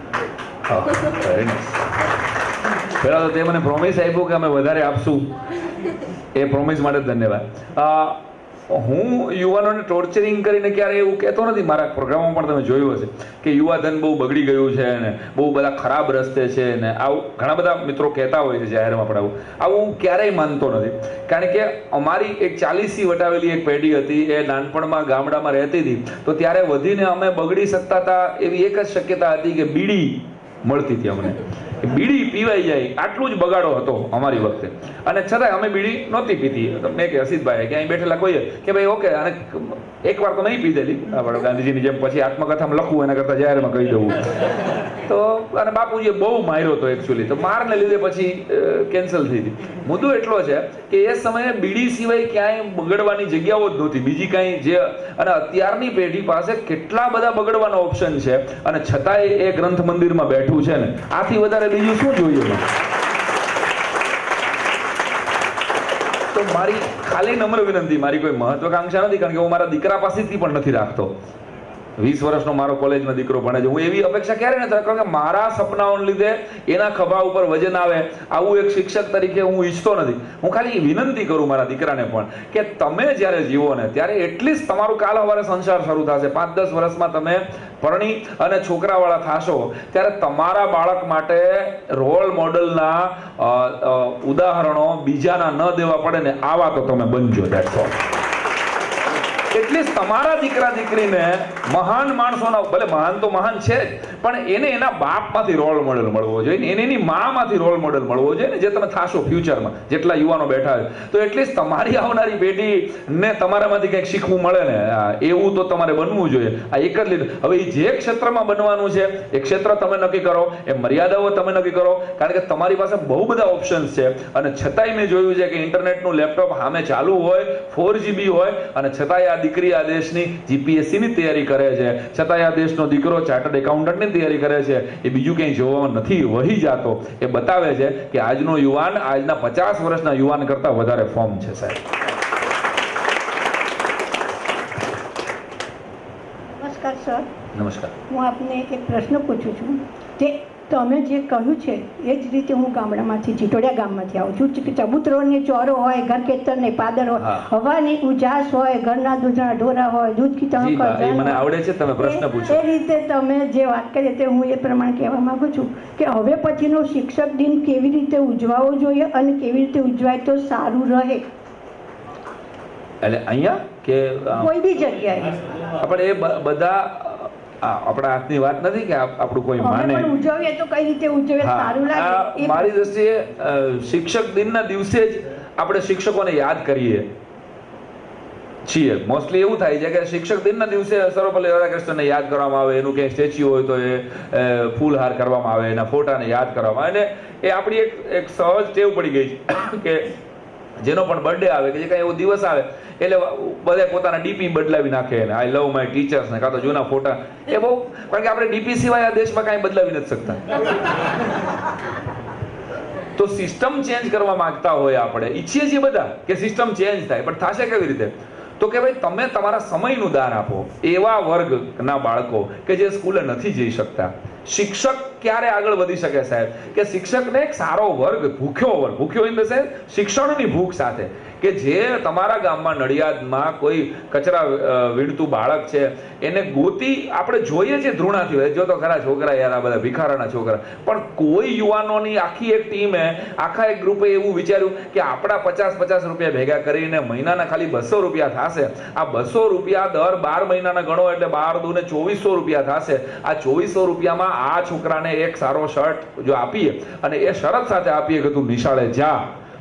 પહેલાં તો તે મને પ્રોમિસ આપ્યું કે અમે વધારે આપશું, એ પ્રોમિસ માટે ધન્યવાદ. હું યુવાનોને ટોર્ચરિંગ કરીને ક્યારે એવું કહેતો નથી. મારા પ્રોગ્રામમાં પણ તમે જોયું હશે કે યુવાધન બહુ બગડી ગયું છે ને બહુ બધા ખરાબ રસ્તે છે ને આવું ઘણા બધા મિત્રો કહેતા હોય છે જાહેરમાં. પણ આવું હું ક્યારેય માનતો નથી. કારણ કે અમારી એક 40 વટાવેલી એક પેઢી હતી, એ નાનપણમાં ગામડામાં રહેતી હતી. તો ત્યારે વધીને અમે બગડી શકતા હતા એવી એક જ શક્યતા હતી કે બીડી મળતી હતી અમને. કે બીડી પીવાઈ જાય આટલું જ બગાડો હતો અમારી વખતે. અને છતાંય અમે બીડી નહોતી પીતી. તો મેં કે હસીતભાઈ કે અહીં બેઠેલા કોઈએ કે ભાઈ ઓકે, અને એકવાર તો નહીં પીધેલી આપણે ગાંધીજીની જેમ, પછી આત્મકથામાં લખવું એના કરતાં જાહેરમાં કહી દઉં. તો અને બાપુજીએ બહુ માર્યો હતો એકચ્યુઅલી, તો મારને લીધે પછી કેન્સલ થઈ હતી. મુદ્દો એટલો છે કે એ સમયે બીડી સિવાય ક્યાંય બગડવાની જગ્યાઓ જ નહોતી, બીજી કાંઈ જે. અને અત્યારની પેઢી પાસે કેટલા બધા બગડવાના ઓપ્શન છે, અને છતાંય એ ગ્રંથ મંદિરમાં બેઠું છે ને, આથી વધારે બીજું શું જોઈએ? તો મારી ખાલી નમ્ર વિનંતી, મારી કોઈ મહત્વાકાંક્ષા નથી, કારણ કે હું મારા દીકરા પાસેથી પણ નથી રાખતો. 20 વર્ષનો મારો કોલેજમાં દીકરો ભણે છે. હું એવી અપેક્ષા ક્યારે નથી, કારણ કે મારા સપનાઓને લીધે એના ખભા ઉપર વજન આવે આવું એક શિક્ષક તરીકે હું ઈચ્છતો નથી. હું ખાલી વિનંતી કરું મારા દીકરાને પણ કે તમે જ્યારે જીવો ને ત્યારે એટલીસ્ટ તમારું કાલ સવારે સંસાર શરૂ થશે, 5-10 વર્ષમાં તમે પરણી અને છોકરાવાળા થશો, ત્યારે તમારા બાળક માટે રોલ મોડલના ઉદાહરણો બીજાના ન દેવા પડે ને, આવા તો તમે બનજો. That's all. એટલીસ્ટ તમારા દીકરા દીકરીને મહાન માણસોના, ભલે મહાન તો મહાન છે જ, પણ એને એના બાપમાંથી રોલ મોડેલ મળવો જોઈએ, એને એની મામાંથી રોલ મોડેલ મળવો જોઈએ ને, જે તમે થાશો ફ્યુચરમાં. જેટલા યુવાનો બેઠા છે, તો એટલીસ્ટ તમારી આવનારી પેઢીને તમારામાંથી કંઈક શીખવું મળે ને, એવું તો તમારે બનવું જોઈએ. આ એક જ લીધું. હવે એ જે ક્ષેત્રમાં બનવાનું છે એ ક્ષેત્ર તમે નક્કી કરો, એ મર્યાદાઓ તમે નક્કી કરો, કારણ કે તમારી પાસે બહુ બધા ઓપ્શન્સ છે. અને છતાંય મેં જોયું છે કે ઇન્ટરનેટનું લેપટોપ સામે ચાલુ હોય, 4GB હોય, અને છતાંય આ દીકરી આ દેશની GPSCની તૈયારી કરે છે, છતાંય આ દેશનો દીકરો ચાર્ટર્ડ એકાઉન્ટન્ટની તૈયારી કરે છે. એ બીજું કંઈ જોવા નથી વહી જાતો. એ બતાવે છે કે આજનો યુવાન આજના 50 વર્ષના યુવાન કરતા વધારે ફોર્મ છે. સાહેબ નમસ્કાર સર. નમસ્કાર. હું આપને એક પ્રશ્ન પૂછું છું કે તમે જે કહ્યું છે એ જ રીતે હું ગામડામાંથી જીટોડિયા ગામમાંથી આવું છું કે ચબૂતરો ને ચોરો હોય, ઘર ખેતર ને પાદર હોય, હવાની ઉજાસ હોય, ઘરના દૂધના ઢોરા હોય, દૂધ કી જી, મને આવડે છે, તમે પ્રશ્ન પૂછો. એ રીતે તમે જે વાત કરી તે હું એ પ્રમાણે કહેવા માંગુ છું કે હવે પછીનો શિક્ષક દિન કેવી રીતે ઉજવાવો જોઈએ અને કેવી રીતે ઉજવાય તો સારું રહે. એટલે અહીંયા કે કોઈ બી જગ્યાએ આપણે એ બધા આપણા હાથની વાત નથી કે આપણું કોઈ માને. ઉજવીએ તો કઈ રીતે ઉજવે સારું લાગે. મારી દ્રષ્ટિએ શિક્ષક દિનના દિવસે જ આપણે શિક્ષકોને યાદ કરીએ છીએ. મોસ્ટલી એવું થાય છે કે શિક્ષક દિનના દિવસે સર્વપલ્લી રાધાકૃષ્ણને યાદ કરવામાં આવે, એનું કંઈ સ્ટેચ્યુ હોય તો એ ફૂલહાર કરવામાં આવે, એના ફોટાને યાદ કરવામાં આવે. અને એ આપણી એક સહજ ટેવ પડી ગઈ છે કે જેનો પણ બર્થડે આવે કે જે કાંઈ એવો દિવસ આવે એટલે બધા પોતાના ડીપી બદલાવી નાખે, ને આઈ લવ માય ટીચર્સ ને કાં તો જૂના ફોટા. એ બહુ, કારણ કે આપણે ડીપી સિવાય આ દેશમાં કાંઈ બદલાવી નથી શકતા. તો સિસ્ટમ ચેન્જ કરવા માંગતા હોય, આપણે ઈચ્છીએ છીએ બધા કે સિસ્ટમ ચેન્જ થાય, પણ થશે કેવી રીતે? તો કે ભાઈ તમે તમારા સમયનું દાન આપો. એવા વર્ગના બાળકો કે જે સ્કૂલે નથી જઈ શકતા, શિક્ષક ક્યારે આગળ વધી શકે સાહેબ? કે શિક્ષકને એક સારો વર્ગ, ભૂખ્યો ઇન ધ સેન્સ શિક્ષણની ભૂખ સાથે, કે જે તમારા ગામમાં નડિયાદમાં કોઈ કચરા વીણતું બાળક છે એને ગોતી આપણે જોઈએ છે ધૃણાથી, જો તો ખરા છોકરા યાર, આ બધા ભિખારાના છોકરા. પણ કોઈ યુવાનોની આખી એક ટીમે, આખા એક ગ્રુપે એવું વિચાર્યું કે આપણા 50 રૂપિયા ભેગા કરીને મહિનાના ખાલી 200 રૂપિયા થશે. આ 200 રૂપિયા દર 12 મહિનાના ગણો એટલે 12 દૂને 2400 રૂપિયા થશે. આ 2400 રૂપિયામાં આ છોકરાને એક સારો શર્ટ જો આપીએ અને એ શરત સાથે આપીએ કે તું નિશાળે જા,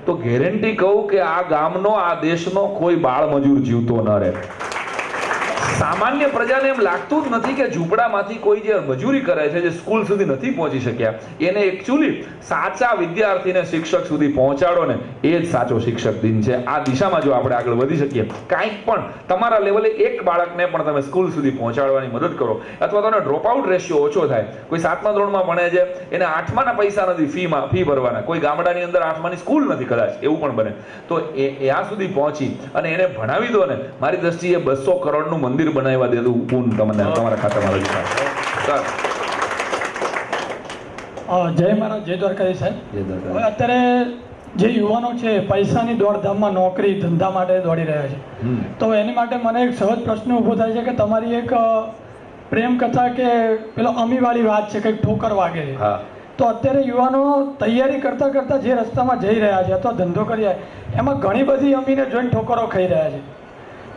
તો ગેરંટી કહું કે આ ગામનો, આ દેશનો કોઈ બાળ મજૂર જીવતો ન રહે. સામાન્ય પ્રજાને એમ લાગતું જ નથી કે ઝૂંપડામાંથી કોઈ જે મજૂરી કરે છે, જે સ્કૂલ સુધી નથી પહોંચી શક્યા, એને એકચ્યુઅલી સાચા વિદ્યાર્થીને શિક્ષક સુધી પહોંચાડો ને, એ જ સાચો શિક્ષક દિન છે. આ દિશામાં જો આપણે આગળ વધી શકીએ, કાંઈક પણ તમારા લેવલે એક બાળકને પણ તમે સ્કૂલ સુધી પહોંચાડવાની મદદ કરો, અથવા તો ડ્રોપ આઉટ રેશિયો ઓછો થાય. કોઈ 7મા ધોરણમાં ભણે છે, એને 8માના પૈસા નથી ફી ભરવાના, કોઈ ગામડાની અંદર 8માની સ્કૂલ નથી કદાચ, એવું પણ બને, તો ત્યાં સુધી પહોંચી અને એને ભણાવી દો ને, મારી દ્રષ્ટિએ 200 કરોડનું મંદિર બનાવવા દેલું પૂન તમને તમારા ખાતામાં રજૂ થાય. જય મહારાજ, જય દ્વારકાધીશ સાહેબ. હવે અત્યારે જે યુવાનો છે પૈસાની દોડધામમાં નોકરી ધંધા માટે દોડી રહ્યા છે, તો એની માટે મને એક સહજ પ્રશ્ન ઊભો થાય છે કે તમારી એક પ્રેમ કથા કે પેલો અમીવાળી વાત છે, કંઈક ઠોકર વાગે છે, તો અત્યારે યુવાનો તૈયારી કરતા કરતા જે રસ્તામાં જઈ રહ્યા છે અથવા ધંધો કરી રહ્યા, એમાં ઘણી બધી અમીને જોઈને ઠોકરો ખાઈ રહ્યા છે.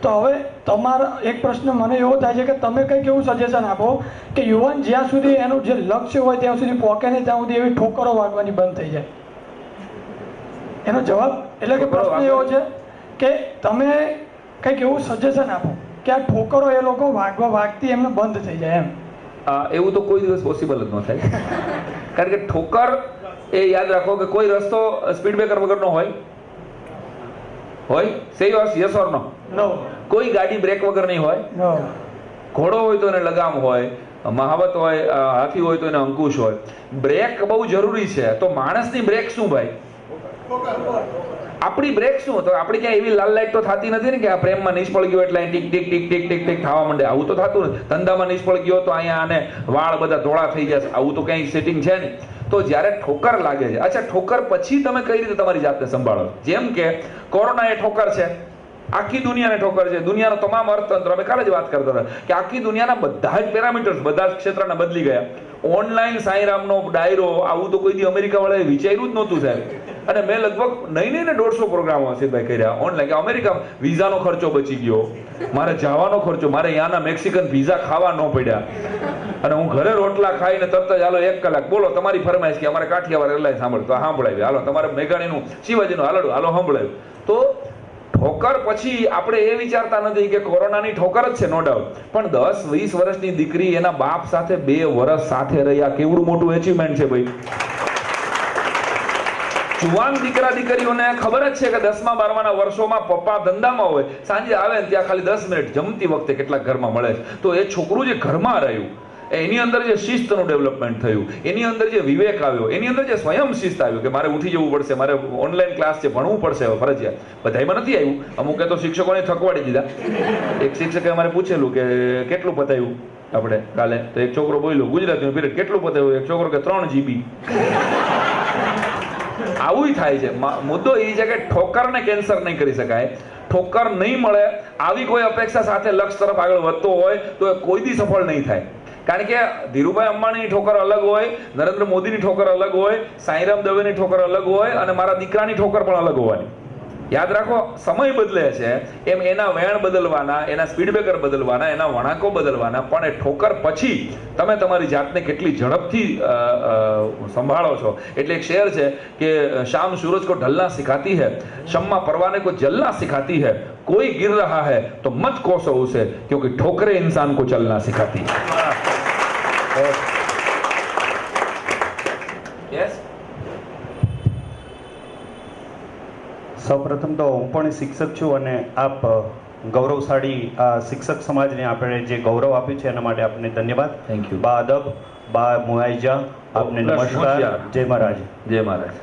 તો હવે તમારા એક પ્રશ્ન મને એવો થાય છે કે તમે કંઈક એવું સજેશન આપો કે યુવાન જ્યાં સુધી એનું જે લક્ષ્ય હોય ત્યાં સુધી પહોંચે ને ત્યાં સુધી એવી ઠોકરો વાગવાની બંધ થઈ જાય. એનો જવાબ એટલે કે પ્રશ્ન એવો છે કે તમે કંઈક એવું સજેશન આપો કે આ ઠોકરો એ લોકો વાગતી એમને બંધ થઈ જાય એમ. એવું તો કોઈ દિવસ પોસિબલ જ ન થાય. કારણ કે ઠોકર એ યાદ રાખો કે કોઈ રસ્તો સ્પીડ બ્રેકર વગરનો હોય સેવ યસ ઓર નો? નો. કોઈ ગાડી બ્રેક વગર નહીં હોય. નો. ઘોડો હોય તો એને લગામ હોય, મહાવત હોય, હાથી હોય તો એને અંકુશ હોય. બ્રેક બહુ જરૂરી છે. તો માણસની બ્રેક શું ભાઈ? આપણી બ્રેક શું? તો આપણી ક્યાં એવી લાલ લાઈટ તો થતી નથી ને કે આ પ્રેમમાં નિષ્ફળ ગયો એટલે tick tick tick tick tick tick થવા માંડે. આવું તો થતું નથી. ધંધામાં નિષ્ફળ ગયો તો અહીંયા આને વાળ બધા ધોળા થઈ જશે. આવું તો કંઈ સેટિંગ છે નહીં. તો જ્યારે ઠોકર લાગે છે, અચ્છા ઠોકર પછી તમે કઈ રીતે તમારી જાતને સંભાળો? જેમ કે કોરોના એ ઠોકર છે, આખી દુનિયાને ઠોકર છે. દુનિયાનો તમામ અર્થતંત્ર, અમે કાલે જ વાત કરતા હતા કે આખી દુનિયાના બધા જ પેરામીટર્સ બધા જ ક્ષેત્રના બદલી ગયા. ઓનલાઈન સાંઈરામનો ડાયરો આવું તો કોઈ દી અમેરિકા વાળાએ વિચાર્યું જ નહોતું સાહેબ. અને મેં લગભગ નહીં ને 150 પ્રોગ્રામો હસીભાઈ કર્યા ઓનલાઈન. કે અમેરિકામાં વિઝાનો ખર્ચો બચી ગયો, મારે જવાનો ખર્ચો, મારે અહીંયાના મેક્સિકન પીઝા ખાવા ન પડ્યા, અને હું ઘરે રોટલા ખાઈને તરત જ હાલો 1 કલાક બોલો તમારી ફરમાઈશ કે અમારે કાઠિયાવાડ એરલાઇન સાંભળ તો સાંભળાવી, હાલો તમારે મેઘાણીનું શિવાજીનું હાલડું હાલો સાંભળાવ્યું. તો ઠોકર પછી આપણે એ વિચારતા નથી કે કોરોનાની ઠોકર જ છે, નો ડાઉટ, પણ 10-20 વર્ષની દીકરી એના બાપ સાથે 2 વર્ષ સાથે રહ્યા, કેવડું મોટું એચિવમેન્ટ છે ભાઈ. જુવાન દીકરા દીકરીઓને ખબર જ છે કે 10મા 12માના વર્ષોમાં પપ્પા ધંધામાં હોય, સાંજે આવે ને ત્યાં ખાલી 10 મિનિટ જમતી વખતે કેટલાક ઘરમાં મળે છે. તો એ છોકરું જે ઘરમાં રહ્યું, એની અંદર જે શિસ્તનું ડેવલપમેન્ટ થયું, એની અંદર જે વિવેક આવ્યો, એની અંદર જે સ્વયં શિસ્ત આવ્યું કે મારે ઉઠી જવું પડશે, મારે ઓનલાઈન ક્લાસ છે ભણવું પડશે ફરજિયાત. બધામાં નથી આવ્યું, અમુકે તો શિક્ષકોને થકવાડી દીધા. એક શિક્ષકે અમારે પૂછેલું કે કેટલું પતાવ્યું આપણે કાલે, તો એક છોકરો બોલ્યો ગુજરાતીનું પીરિયડ કેટલું પતાવ્યું, એક છોકરો કે 3 GB. આવું થાય છે. મુદ્દો એ છે કે ઠોકરને કેન્સર નહીં કરી શકાય. ઠોકર નહીં મળે આવી કોઈ અપેક્ષા સાથે લક્ષ્ય તરફ આગળ વધતો હોય તો એ કોઈ દી સફળ નહીં થાય. કારણ કે ધીરુભાઈ અંબાણીની ઠોકર અલગ હોય, નરેન્દ્ર મોદીની ઠોકર અલગ હોય, સાંઈરામ દવેની ઠોકર અલગ હોય, અને મારા દીકરાની ઠોકર પણ અલગ હોવાની. યાદ રાખો, સમય બદલે છે એમ એના વેણ બદલવાના, એના સ્પીડ બ્રેકર બદલવાના, એના વળાંકો બદલવાના, પણ એ ઠોકર પછી તમે તમારી જાતને કેટલી ઝડપથી સંભાળો છો. એટલે એક શેર છે કે શામ સૂરજ કો ઢલના સિખાતી है, शम्मा परवाने को जलना सिखाती है, कोई गिर रहा है तो मत कोसो उसे क्योंकि ठोकरे इंसान को चलना सिखाती है. Yes? સૌપ્રથમ તો હું પણ શિક્ષક છું અને આપ ગૌરવશાળી આ શિક્ષક સમાજને આપણે જે ગૌરવ આપ્યું છે એના માટે આપને ધન્યવાદ. Thank you. બા અદબ, બા મુઆઈજા, આપને નમસ્કાર. જય મહારાજ. જય મહારાજ.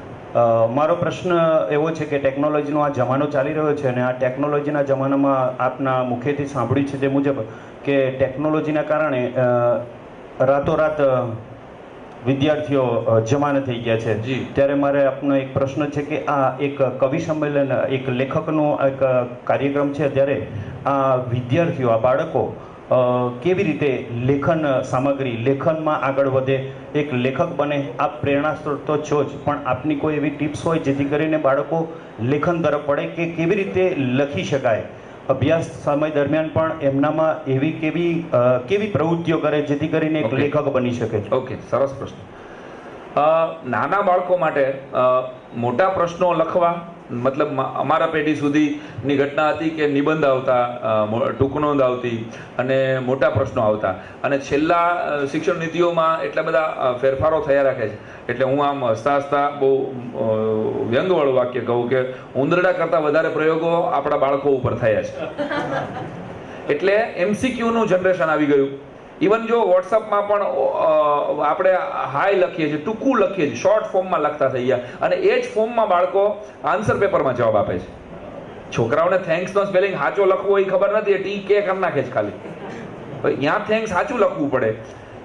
મારો પ્રશ્ન એવો છે કે ટેકનોલોજીનો આ જમાનો ચાલી રહ્યો છે અને આ ટેકનોલોજીના જમાનામાં આપના મુખેથી સાંભળ્યું છે તે મુજબ કે ટેકનોલોજીના કારણે રાતોરાત વિદ્યાર્થીઓ જમાન થઈ ગયા છે. ત્યારે મારે આપનો એક પ્રશ્ન છે કે આ એક કવિ સંમેલન, એક લેખકનો એક કાર્યક્રમ છે, ત્યારે આ વિદ્યાર્થીઓ, આ બાળકો કેવી રીતે લેખન સામગ્રી, લેખનમાં આગળ વધે, એક લેખક બને. આપ પ્રેરણા સ્ત્રોત તો છો જ, પણ આપની કોઈ એવી ટિપ્સ હોય જેથી કરીને બાળકો લેખન તરફ પડે કે કેવી રીતે લખી શકાય, અભ્યાસ સમય દરમિયાન પણ એમનામાં એવી કેવી પ્રવૃત્તિઓ કરે જેથી કરીને એક લેખક બની શકે? ઓકે, સરસ પ્રશ્ન. નાના બાળકો માટે મોટા પ્રશ્નો લખવા, મતલબ અમારા પેઢી સુધીની ઘટના હતી કે નિબંધ આવતા, ટૂંકનોંધ આવતી અને મોટા પ્રશ્નો આવતા, અને છેલ્લા શિક્ષણ નીતિઓમાં એટલા બધા ફેરફારો થયા રાખે છે. એટલે હું આમ હસતા હસતા બહુ વ્યંગવાળું વાક્ય કહું કે ઉંદરડા કરતાં વધારે પ્રયોગો આપણા બાળકો ઉપર થયા છે. એટલે MCQનું જનરેશન આવી ગયું. ઇવન જો વોટ્સઅપમાં પણ આપણે હાય લખીએ છીએ, ટૂંકું લખીએ છીએ, શોર્ટ ફોર્મમાં લખતા થઈ ગયા, અને એ જ ફોર્મમાં બાળકો આન્સર પેપરમાં જવાબ આપે છે. છોકરાઓને થેન્ક્સનો સ્પેલિંગ સાચો લખવો એ ખબર નથી, એ ટી કે કરી નાખે છે ખાલી. ત્યાં થેન્ક્સ સાચું લખવું પડે.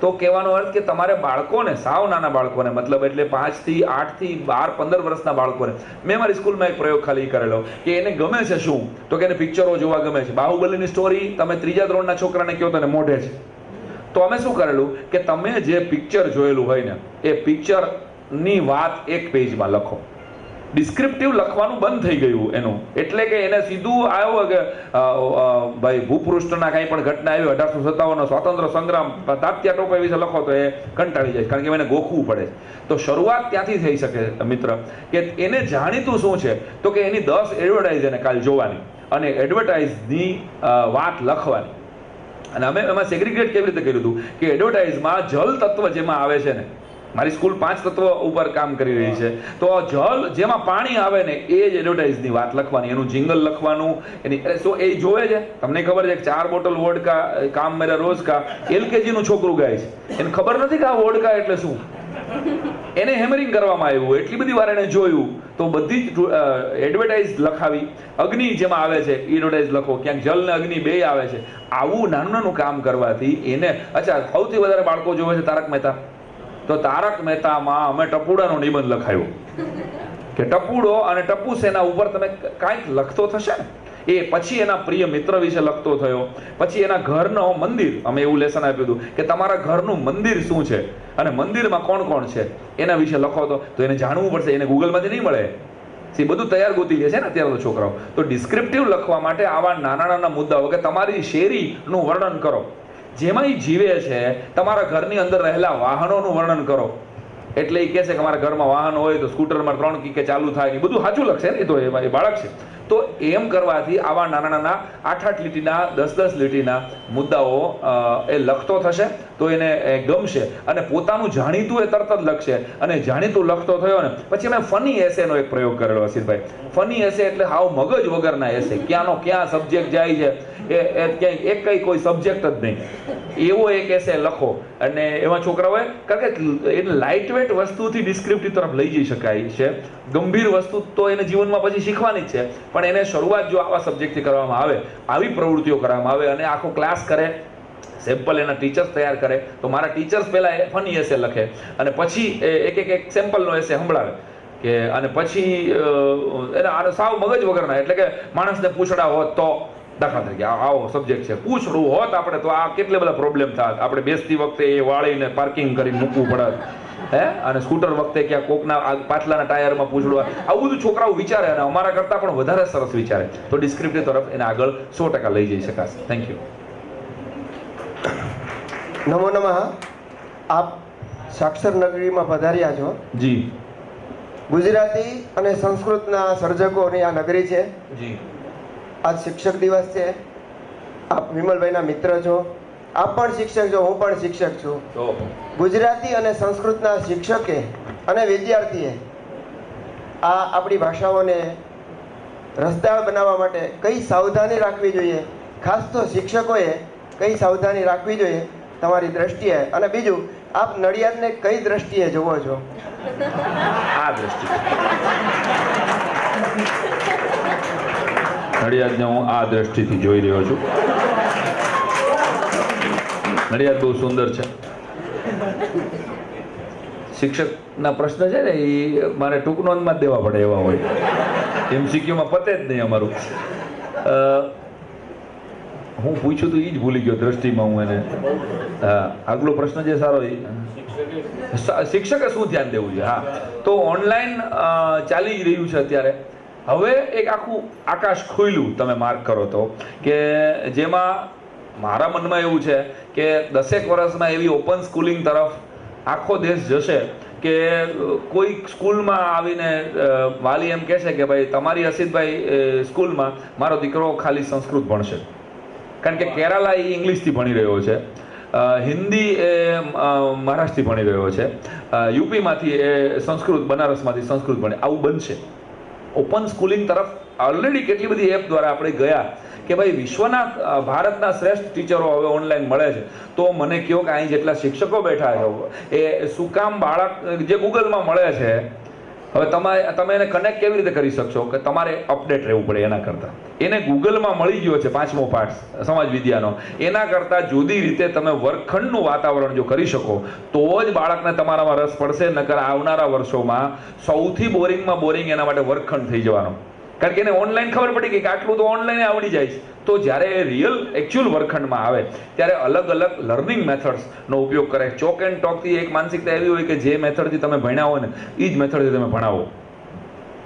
તો કહેવાનો અર્થ કે તમારે બાળકોને, સાવ નાના બાળકોને, મતલબ એટલે 5 થી 8 થી 12 15 વર્ષના બાળકોને, મેં મારી સ્કૂલમાં એક પ્રયોગ ખાલી કરેલો કે એને ગમે છે શું, તો કે એને પિક્ચરો જોવા ગમે છે. બાહુબલીની સ્ટોરી તમે 3જા ધોરણના છોકરાને કહો તો એને મોઢે છે. તો અમે શું કરેલું કે તમે જે પિક્ચર જોયેલું હોય ને એ પિક્ચરની વાત એક પેજમાં લખો. ડિસ્ક્રિપ્ટિવ લખવાનું બંધ થઈ ગયું એનું, એટલે કે એને સીધું આવ્યો કે ભાઈ ભૂપૃષ્ઠના કાંઈ પણ ઘટના આવી 1857 સ્વાતંત્ર્ય સંગ્રામ તાત્યા ટોપે વિશે લખો તો એ કંટાળી જાય, કારણ કે એને ગોખવું પડે. તો શરૂઆત ત્યાંથી થઈ શકે મિત્ર, કે એને જાણીતું શું છે, તો કે એની 10 એડવર્ટાઇઝ એને કાલ જોવાની અને એડવર્ટાઇઝની વાત લખવાની. અને અમે એમાં સેગ્રિગેટ કેવી રીતે કર્યું હતું કે એડવર્ટાઇઝમાં જલ તત્વ જેમાં આવે છે ને, મારી સ્કૂલ 5 તત્વ ઉપર કામ કરી રહી છે, તો જલ જેમાં પાણી આવે ને એ જ એડવર્ટાઇઝની વાત લખવાની, એનું જિંગલ લખવાનું, એની શું એ જોવે છે. તમને ખબર છે કે 4 બોટલ વોડકા કામ મેરા રોજ કા LKG નું છોકરું ગાય છે, એને ખબર નથી કે આ વોડકા એટલે શું, એને હેમરિંગ કરવામાં આવ્યું, એટલી બધી વાર એને જોયું, તો બધી જ એડવર્ટાઇઝ લખાવી. અગ્નિ જેમાં આવે છે એ એડવર્ટાઇઝ લખો, ક્યાંક જલ ને અગ્નિ બે આવે છે. આવું નાનું નાનું કામ કરવાથી એને, અચ્છા સૌથી વધારે બાળકો જોવે છે તારક મહેતા, તો તારક મહેતામાં અમે ટપુડાનો નિબંધ લખાયો કે ટપુડો અને ટપુ સેના ઉપર તમે કાંઈક લખતો થશે ને. એ પછી એના પ્રિય મિત્ર વિશે લખતો થયો, પછી એના ઘરનો મંદિર, અમે એવું લેસન આપ્યું હતું કે તમારા ઘરનું મંદિર શું છે અને મંદિરમાં કોણ કોણ છે એના વિશે લખો, તો એને જાણવું પડશે, એને ગૂગલમાંથી નહીં મળે, એ બધું તૈયાર ગોતી લે છે ને અત્યારે તો છોકરાઓ. તો ડિસ્ક્રિપ્ટિવ લખવા માટે આવા નાના નાના મુદ્દાઓ, કે તમારી શેરીનું વર્ણન કરો, જેમાં એ જીવે છે, તમારા ઘરની અંદર રહેલા વાહનોનું વર્ણન કરો. એટલે એ કહે છે કે અમારા ઘરમાં વાહન હોય તો સ્કૂટરમાં 3 કિકે ચાલુ થાય, એ બધું સાચું લખશે ને, તો એ બાળક છે. તો એમ કરવાથી આવા નાના નાના 8-8 લીટીના 10-10 લીટીના મુદ્દાઓ એ લખતો થશે, તો એને ગમશે અને પોતાનું જાણીતું એ તરત જ લખશે. અને જાણીતું લખતો થયો ને પછી અમે ફની એસેનો એક પ્રયોગ કરેલો હસીરભાઈ. ફની એસે એટલે હાવ મગજ વગરના એસે, ક્યાંનો ક્યાં સબ્જેક્ટ જાય છે એ ક્યાંય એક કોઈ સબ્જેક્ટ જ નહીં, એવો એક એસે લખો. અને એમાં છોકરાઓએ, કારણ કે એને લાઇટ વેટ વસ્તુથી ડિસ્ક્રિપ્ટિવ તરફ લઈ જઈ શકાય છે, ગંભીર વસ્તુ તો એને જીવનમાં પછી શીખવાની જ છે, પણ એને શરૂઆત જો આવા સબ્જેક્ટથી કરવામાં આવે, આવી પ્રવૃત્તિઓ કરવામાં આવે અને આખો ક્લાસ કરે, સેમ્પલ એના ટીચર્સ તૈયાર કરે, તો મારા ટીચર્સ પહેલા ફની એસે લખે અને પછી એક સેમ્પલનો એસે સંભળાવે કે, અને પછી એને સાવ મગજ વગરના, એટલે કે માણસને પૂછડા હોત તો, દાખલા તરીકે આવો સબ્જેક્ટ છે, પૂછડું હોત આપણે તો આ કેટલે બધા પ્રોબ્લેમ થાય, આપણે બેસતી વખતે એ વાળીને પાર્કિંગ કરીને મૂકવું પડે અને સ્કૂટર વખતે ક્યાં કોકના પાછલાના ટાયરમાં પૂછડું, આવું બધું છોકરાઓ વિચારે અને અમારા કરતાં પણ વધારે સરસ વિચારે. તો ડિસ્ક્રિપ્ટિવ તરફ એને આગળ 100% લઈ જઈ શકાશે. Thank you. નમો નમઃ. આપ સાક્ષર નગરીમાં પધાર્યા છો. જી. ગુજરાતી અને સંસ્કૃતના સર્જકોની આ નગરી છે. જી. આજ શિક્ષક દિવસ છે. આપ વિમલભાઈના મિત્ર છો, આપ પણ શિક્ષક છો, હું પણ શિક્ષક છું. ગુજરાતી અને સંસ્કૃતના શિક્ષકે અને વિદ્યાર્થીએ આ આપણી ભાષાઓને રસદાળ બનાવવા માટે કઈ સાવધાની રાખવી જોઈએ, ખાસ તો શિક્ષકોએ કઈ સાવધાની રાખવી જોઈએ તમારી દ્રષ્ટિએ, અને બીજું આપ નડિયાદને કઈ દ્રષ્ટિએ જોવો છો? આ દ્રષ્ટિએ નડિયાદને હું આ દ્રષ્ટિથી જોઈ રહ્યો છું. નડિયાદ બહુ સુંદર છે. શિક્ષકના પ્રશ્ન છે ને એ મારે ટૂંક નોંધમાં જ દેવા પડે એવા હોય, MCQમાં પતે જ નહીં અમારું. હું પૂછ્યું તો એ જ ભૂલી ગયો દ્રષ્ટિમાં હું એને. હા, આગલો પ્રશ્ન જે સારો એ શિક્ષકે શું ધ્યાન દેવું છે. હા, તો ઓનલાઈન ચાલી જ રહ્યું છે અત્યારે. હવે એક આખું આકાશ ખુલ્યું, તમે માર્ક કરો તો, કે જેમાં મારા મનમાં એવું છે કે 10 વર્ષમાં એવી ઓપન સ્કૂલિંગ તરફ આખો દેશ જશે કે કોઈ સ્કૂલમાં આવીને વાલી એમ કહેશે કે ભાઈ તમારી હસીદભાઈ સ્કૂલમાં મારો દીકરો ખાલી સંસ્કૃત ભણશે, કારણ કે કેરાલા એ ઇંગ્લિશથી ભણી રહ્યો છે, હિન્દી એ મહારાષ્ટ્રથી ભણી રહ્યો છે, યુપીમાંથી એ સંસ્કૃત, બનારસમાંથી સંસ્કૃત ભણે. આવું બનશે. ઓપન સ્કૂલિંગ તરફ ઓલરેડી કેટલી બધી એપ દ્વારા આપણે ગયા કે ભાઈ વિશ્વના ભારતના શ્રેષ્ઠ ટીચરો હવે ઓનલાઈન મળે છે. તો મને કહો કે અહીં જેટલા શિક્ષકો બેઠા છે એ શું કામ બાળક જે ગૂગલમાં મળે છે, હવે તમે એને કનેક્ટ કેવી રીતે કરી શકશો કે તમારે અપડેટ રહેવું પડે. એના કરતાં એને ગૂગલમાં મળી ગયો છે 5મો પાઠ સમાજ વિદ્યાનો, એના કરતાં જુદી રીતે તમે વર્ગખંડનું વાતાવરણ જો કરી શકો તો જ બાળકને તમારામાં રસ પડશે. નકર આવનારા વર્ષોમાં સૌથી બોરિંગમાં બોરિંગ એના માટે વર્ગખંડ થઈ જવાનો, કારણ કે એને ઓનલાઈન ખબર પડી ગઈ કે આટલું તો ઓનલાઈન આવડી જાય છે. તો જ્યારે એ રિયલ એકચ્યુઅલ વર્ગખંડમાં આવે ત્યારે અલગ અલગ લર્નિંગ મેથડ્સનો ઉપયોગ કરે. ચોક એન્ડ ટોકથી એક માનસિકતા એવી હોય કે જે મેથડથી તમે ભણ્યા હોય ને એ જ મેથડથી તમે ભણાવો.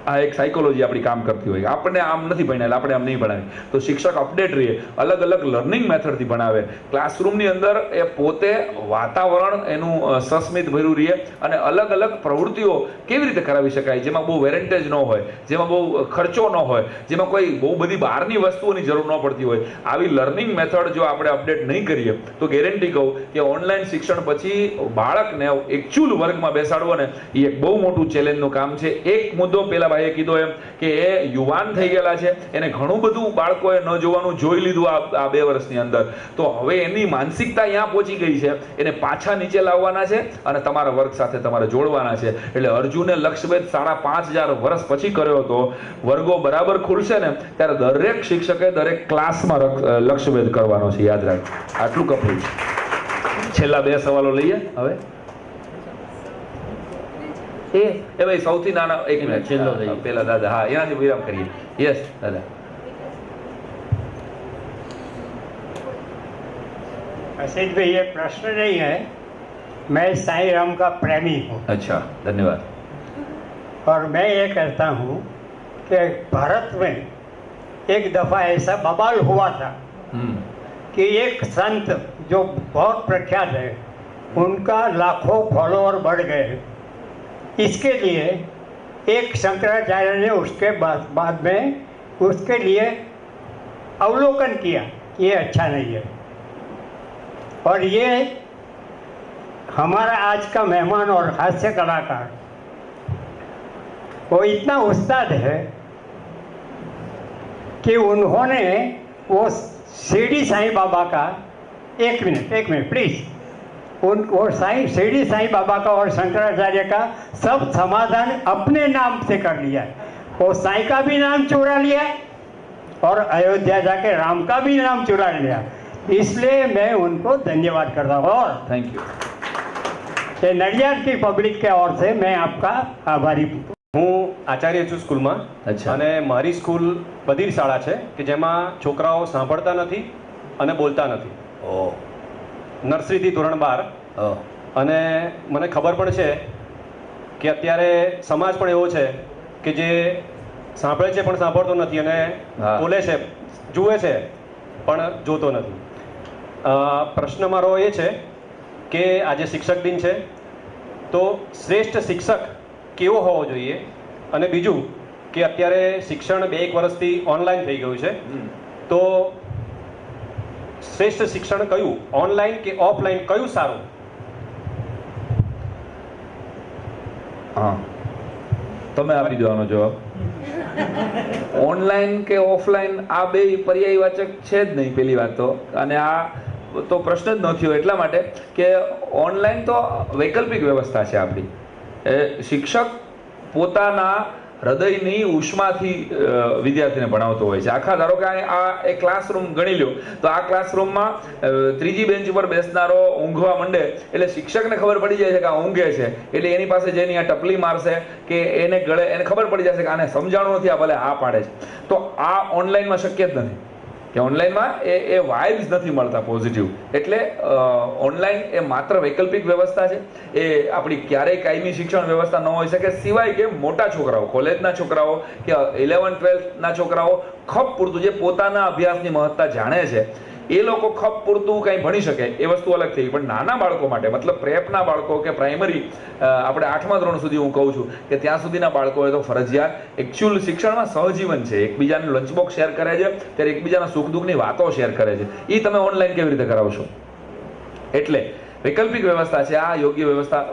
આ એક સાયકોલોજી આપણી કામ કરતી હોય. આપણને આમ નથી ભણાવેલ, આપણે આમ નહીં ભણાવી. તો શિક્ષક અપડેટ રહે, અલગ અલગ લર્નિંગ મેથડથી ભણાવે. ક્લાસરૂમની અંદર એ પોતે વાતાવરણ એનું સસ્મિત ભર્યું રહે અને અલગ અલગ પ્રવૃત્તિઓ કેવી રીતે કરાવી શકાય, જેમાં બહુ વેરેન્ટેજ ન હોય, જેમાં બહુ ખર્ચો ન હોય, જેમાં કોઈ બહુ બધી બહારની વસ્તુઓની જરૂર ન પડતી હોય. આવી લર્નિંગ મેથડ જો આપણે અપડેટ નહીં કરીએ તો ગેરંટી કહું કે ઓનલાઈન શિક્ષણ પછી બાળકને એકચ્યુઅલ વર્ગમાં બેસાડવો ને એ એક બહુ મોટું ચેલેન્જનું કામ છે. એક મુદ્દો પેલા ભાઈએ કીધો એમ કે એ યુવાન થઈ ગયેલા છે, એને ઘણું બધું બાળકોએ ન જોવાનું જોઈ લીધું આ 2 વર્ષની અંદર. તો હવે એની માનસિકતા અહીંયા પહોંચી ગઈ છે, એને પાછા નીચે લાવવાના છે અને તમારા વર્ગ સાથે તમારે જોડવાના છે. એટલે અર્જુને લક્ષ્યભેદ 5,500 વર્ષ પછી કર્યો હતો. વર્ગો બરાબર ખુલશે ને ત્યારે દરેક શિક્ષકે દરેક ક્લાસમાં લક્ષ્યભેદ કરવાનો છે, યાદ રાખ. આટલું કપડું છે. છેલ્લા 2 સવાલો લઈએ હવે. એ ભાઈ સૌથી નાના, એક મિનિટ છેલ્લો પેલા દાદા, હા એનાથી વિરામ કરીએ. યસ દાદા. असित भाई, ये प्रश्न नहीं है, मैं साईं राम का प्रेमी हूँ. अच्छा, धन्यवाद. और मैं ये कहता हूँ कि भारत में एक दफा ऐसा बवाल हुआ था कि एक संत जो बहुत प्रख्यात है, उनका लाखों फॉलोअर बढ़ गए. इसके लिए एक शंकराचार्य ने उसके बाद में उसके लिए अवलोकन किया, ये अच्छा नहीं है. और ये हमारा आज का मेहमान और हास्य कलाकार वो इतना उस्ताद है कि उन्होंने वो शिरडी साईं बाबा का, एक मिनट प्लीज, वो शिरडी साईं बाबा का और शंकराचार्य का सब समाधान अपने नाम से कर लिया है. वो साईं का भी नाम चुरा लिया और अयोध्या जाके राम का भी नाम चुरा लिया. इसलिए मैं उनको धन्यवाद करता हूँ. और थैंक यू. ये नडियाद की पब्लिक के ओर से मैं आपका आभारी हूँ. હું આચાર્ય છું સ્કૂલમાં. અચ્છા. અને મારી સ્કૂલ બધિર શાળા છે કે જેમાં છોકરાઓ સાંભળતા નથી અને બોલતા નથી. નર્સરીથી ધોરણ 12. અને મને ખબર પણ છે કે અત્યારે સમાજ પણ એવો છે કે જે સાંભળે છે પણ સાંભળતો નથી અને બોલે છે, જુએ છે પણ જોતો નથી. પ્રશ્ન મારો એ છે કે આજે શિક્ષક દિન છે, તો શ્રેષ્ઠ શિક્ષક કેવો હોવો જોઈએ? અને બીજું કે અત્યારે શિક્ષણ 2-1 વર્ષથી ઓનલાઈન થઈ ગયું છે, તો શ્રેષ્ઠ શિક્ષણ કયું, ઓનલાઈન કે ઓફલાઈન, કયું સારું? હા, તમે આપી દો આનો જવાબ. ઓનલાઈન કે ઓફલાઈન આ બે પર્યાયવાચક છે જ નહીં પેલી વાત તો. અને આ તો પ્રશ્ન જ ન થયો એટલા માટે કે ઓનલાઈન તો વૈકલ્પિક વ્યવસ્થા છે આપણી. શિક્ષક પોતાના હૃદયની ઉષ્માથી વિદ્યાર્થીને ભણાવતો હોય છે. આખા ધારો કે આ એક ક્લાસરૂમ ગણી લો, તો આ ક્લાસરૂમમાં 3જી બેન્ચ ઉપર બેસનારો ઊંઘવા માંડે એટલે શિક્ષકને ખબર પડી જાય છે કે આ ઊંઘે છે, એટલે એની પાસે જઈને આ ટપલી મારશે કે એને ગળે, એને ખબર પડી જશે કે આને સમજાણું નથી, આ ભલે હા પાડે છે. તો આ ઓનલાઈનમાં શક્ય જ નથી કે ઓનલાઈનમાં એ વાઇબ્સ નથી મળતા પોઝિટિવ. એટલે ઓનલાઈન એ માત્ર વૈકલ્પિક વ્યવસ્થા છે. એ આપણી ક્યારેય કાયમી શિક્ષણ વ્યવસ્થા ન હોઈ શકે, સિવાય કે મોટા છોકરાઓ, કોલેજના છોકરાઓ કે 11-12ના છોકરાઓ ખપ પૂરતું, જે પોતાના અભ્યાસની મહત્તા જાણે છે, એ લોકો ખપ પૂરતું કંઈ ભણી શકે એ વસ્તુ અલગ થઈ. પણ નાના બાળકો માટે, મતલબ પ્રેપના બાળકો કે પ્રાઇમરી, આપણે 8મા ધોરણ સુધી હું કહું છું કે ત્યાં સુધીના બાળકોએ તો ફરજિયાત એકચ્યુઅલ શિક્ષણમાં સહજીવન છે. એકબીજાને લંચ બોક્સ શેર કરે છે, ત્યારે એકબીજાના સુખ દુઃખની વાતો શેર કરે છે. એ તમે ઓનલાઈન કેવી રીતે કરાવશો? એટલે વૈકલ્પિક વ્યવસ્થા છે આ યોગ્ય વ્યવસ્થા,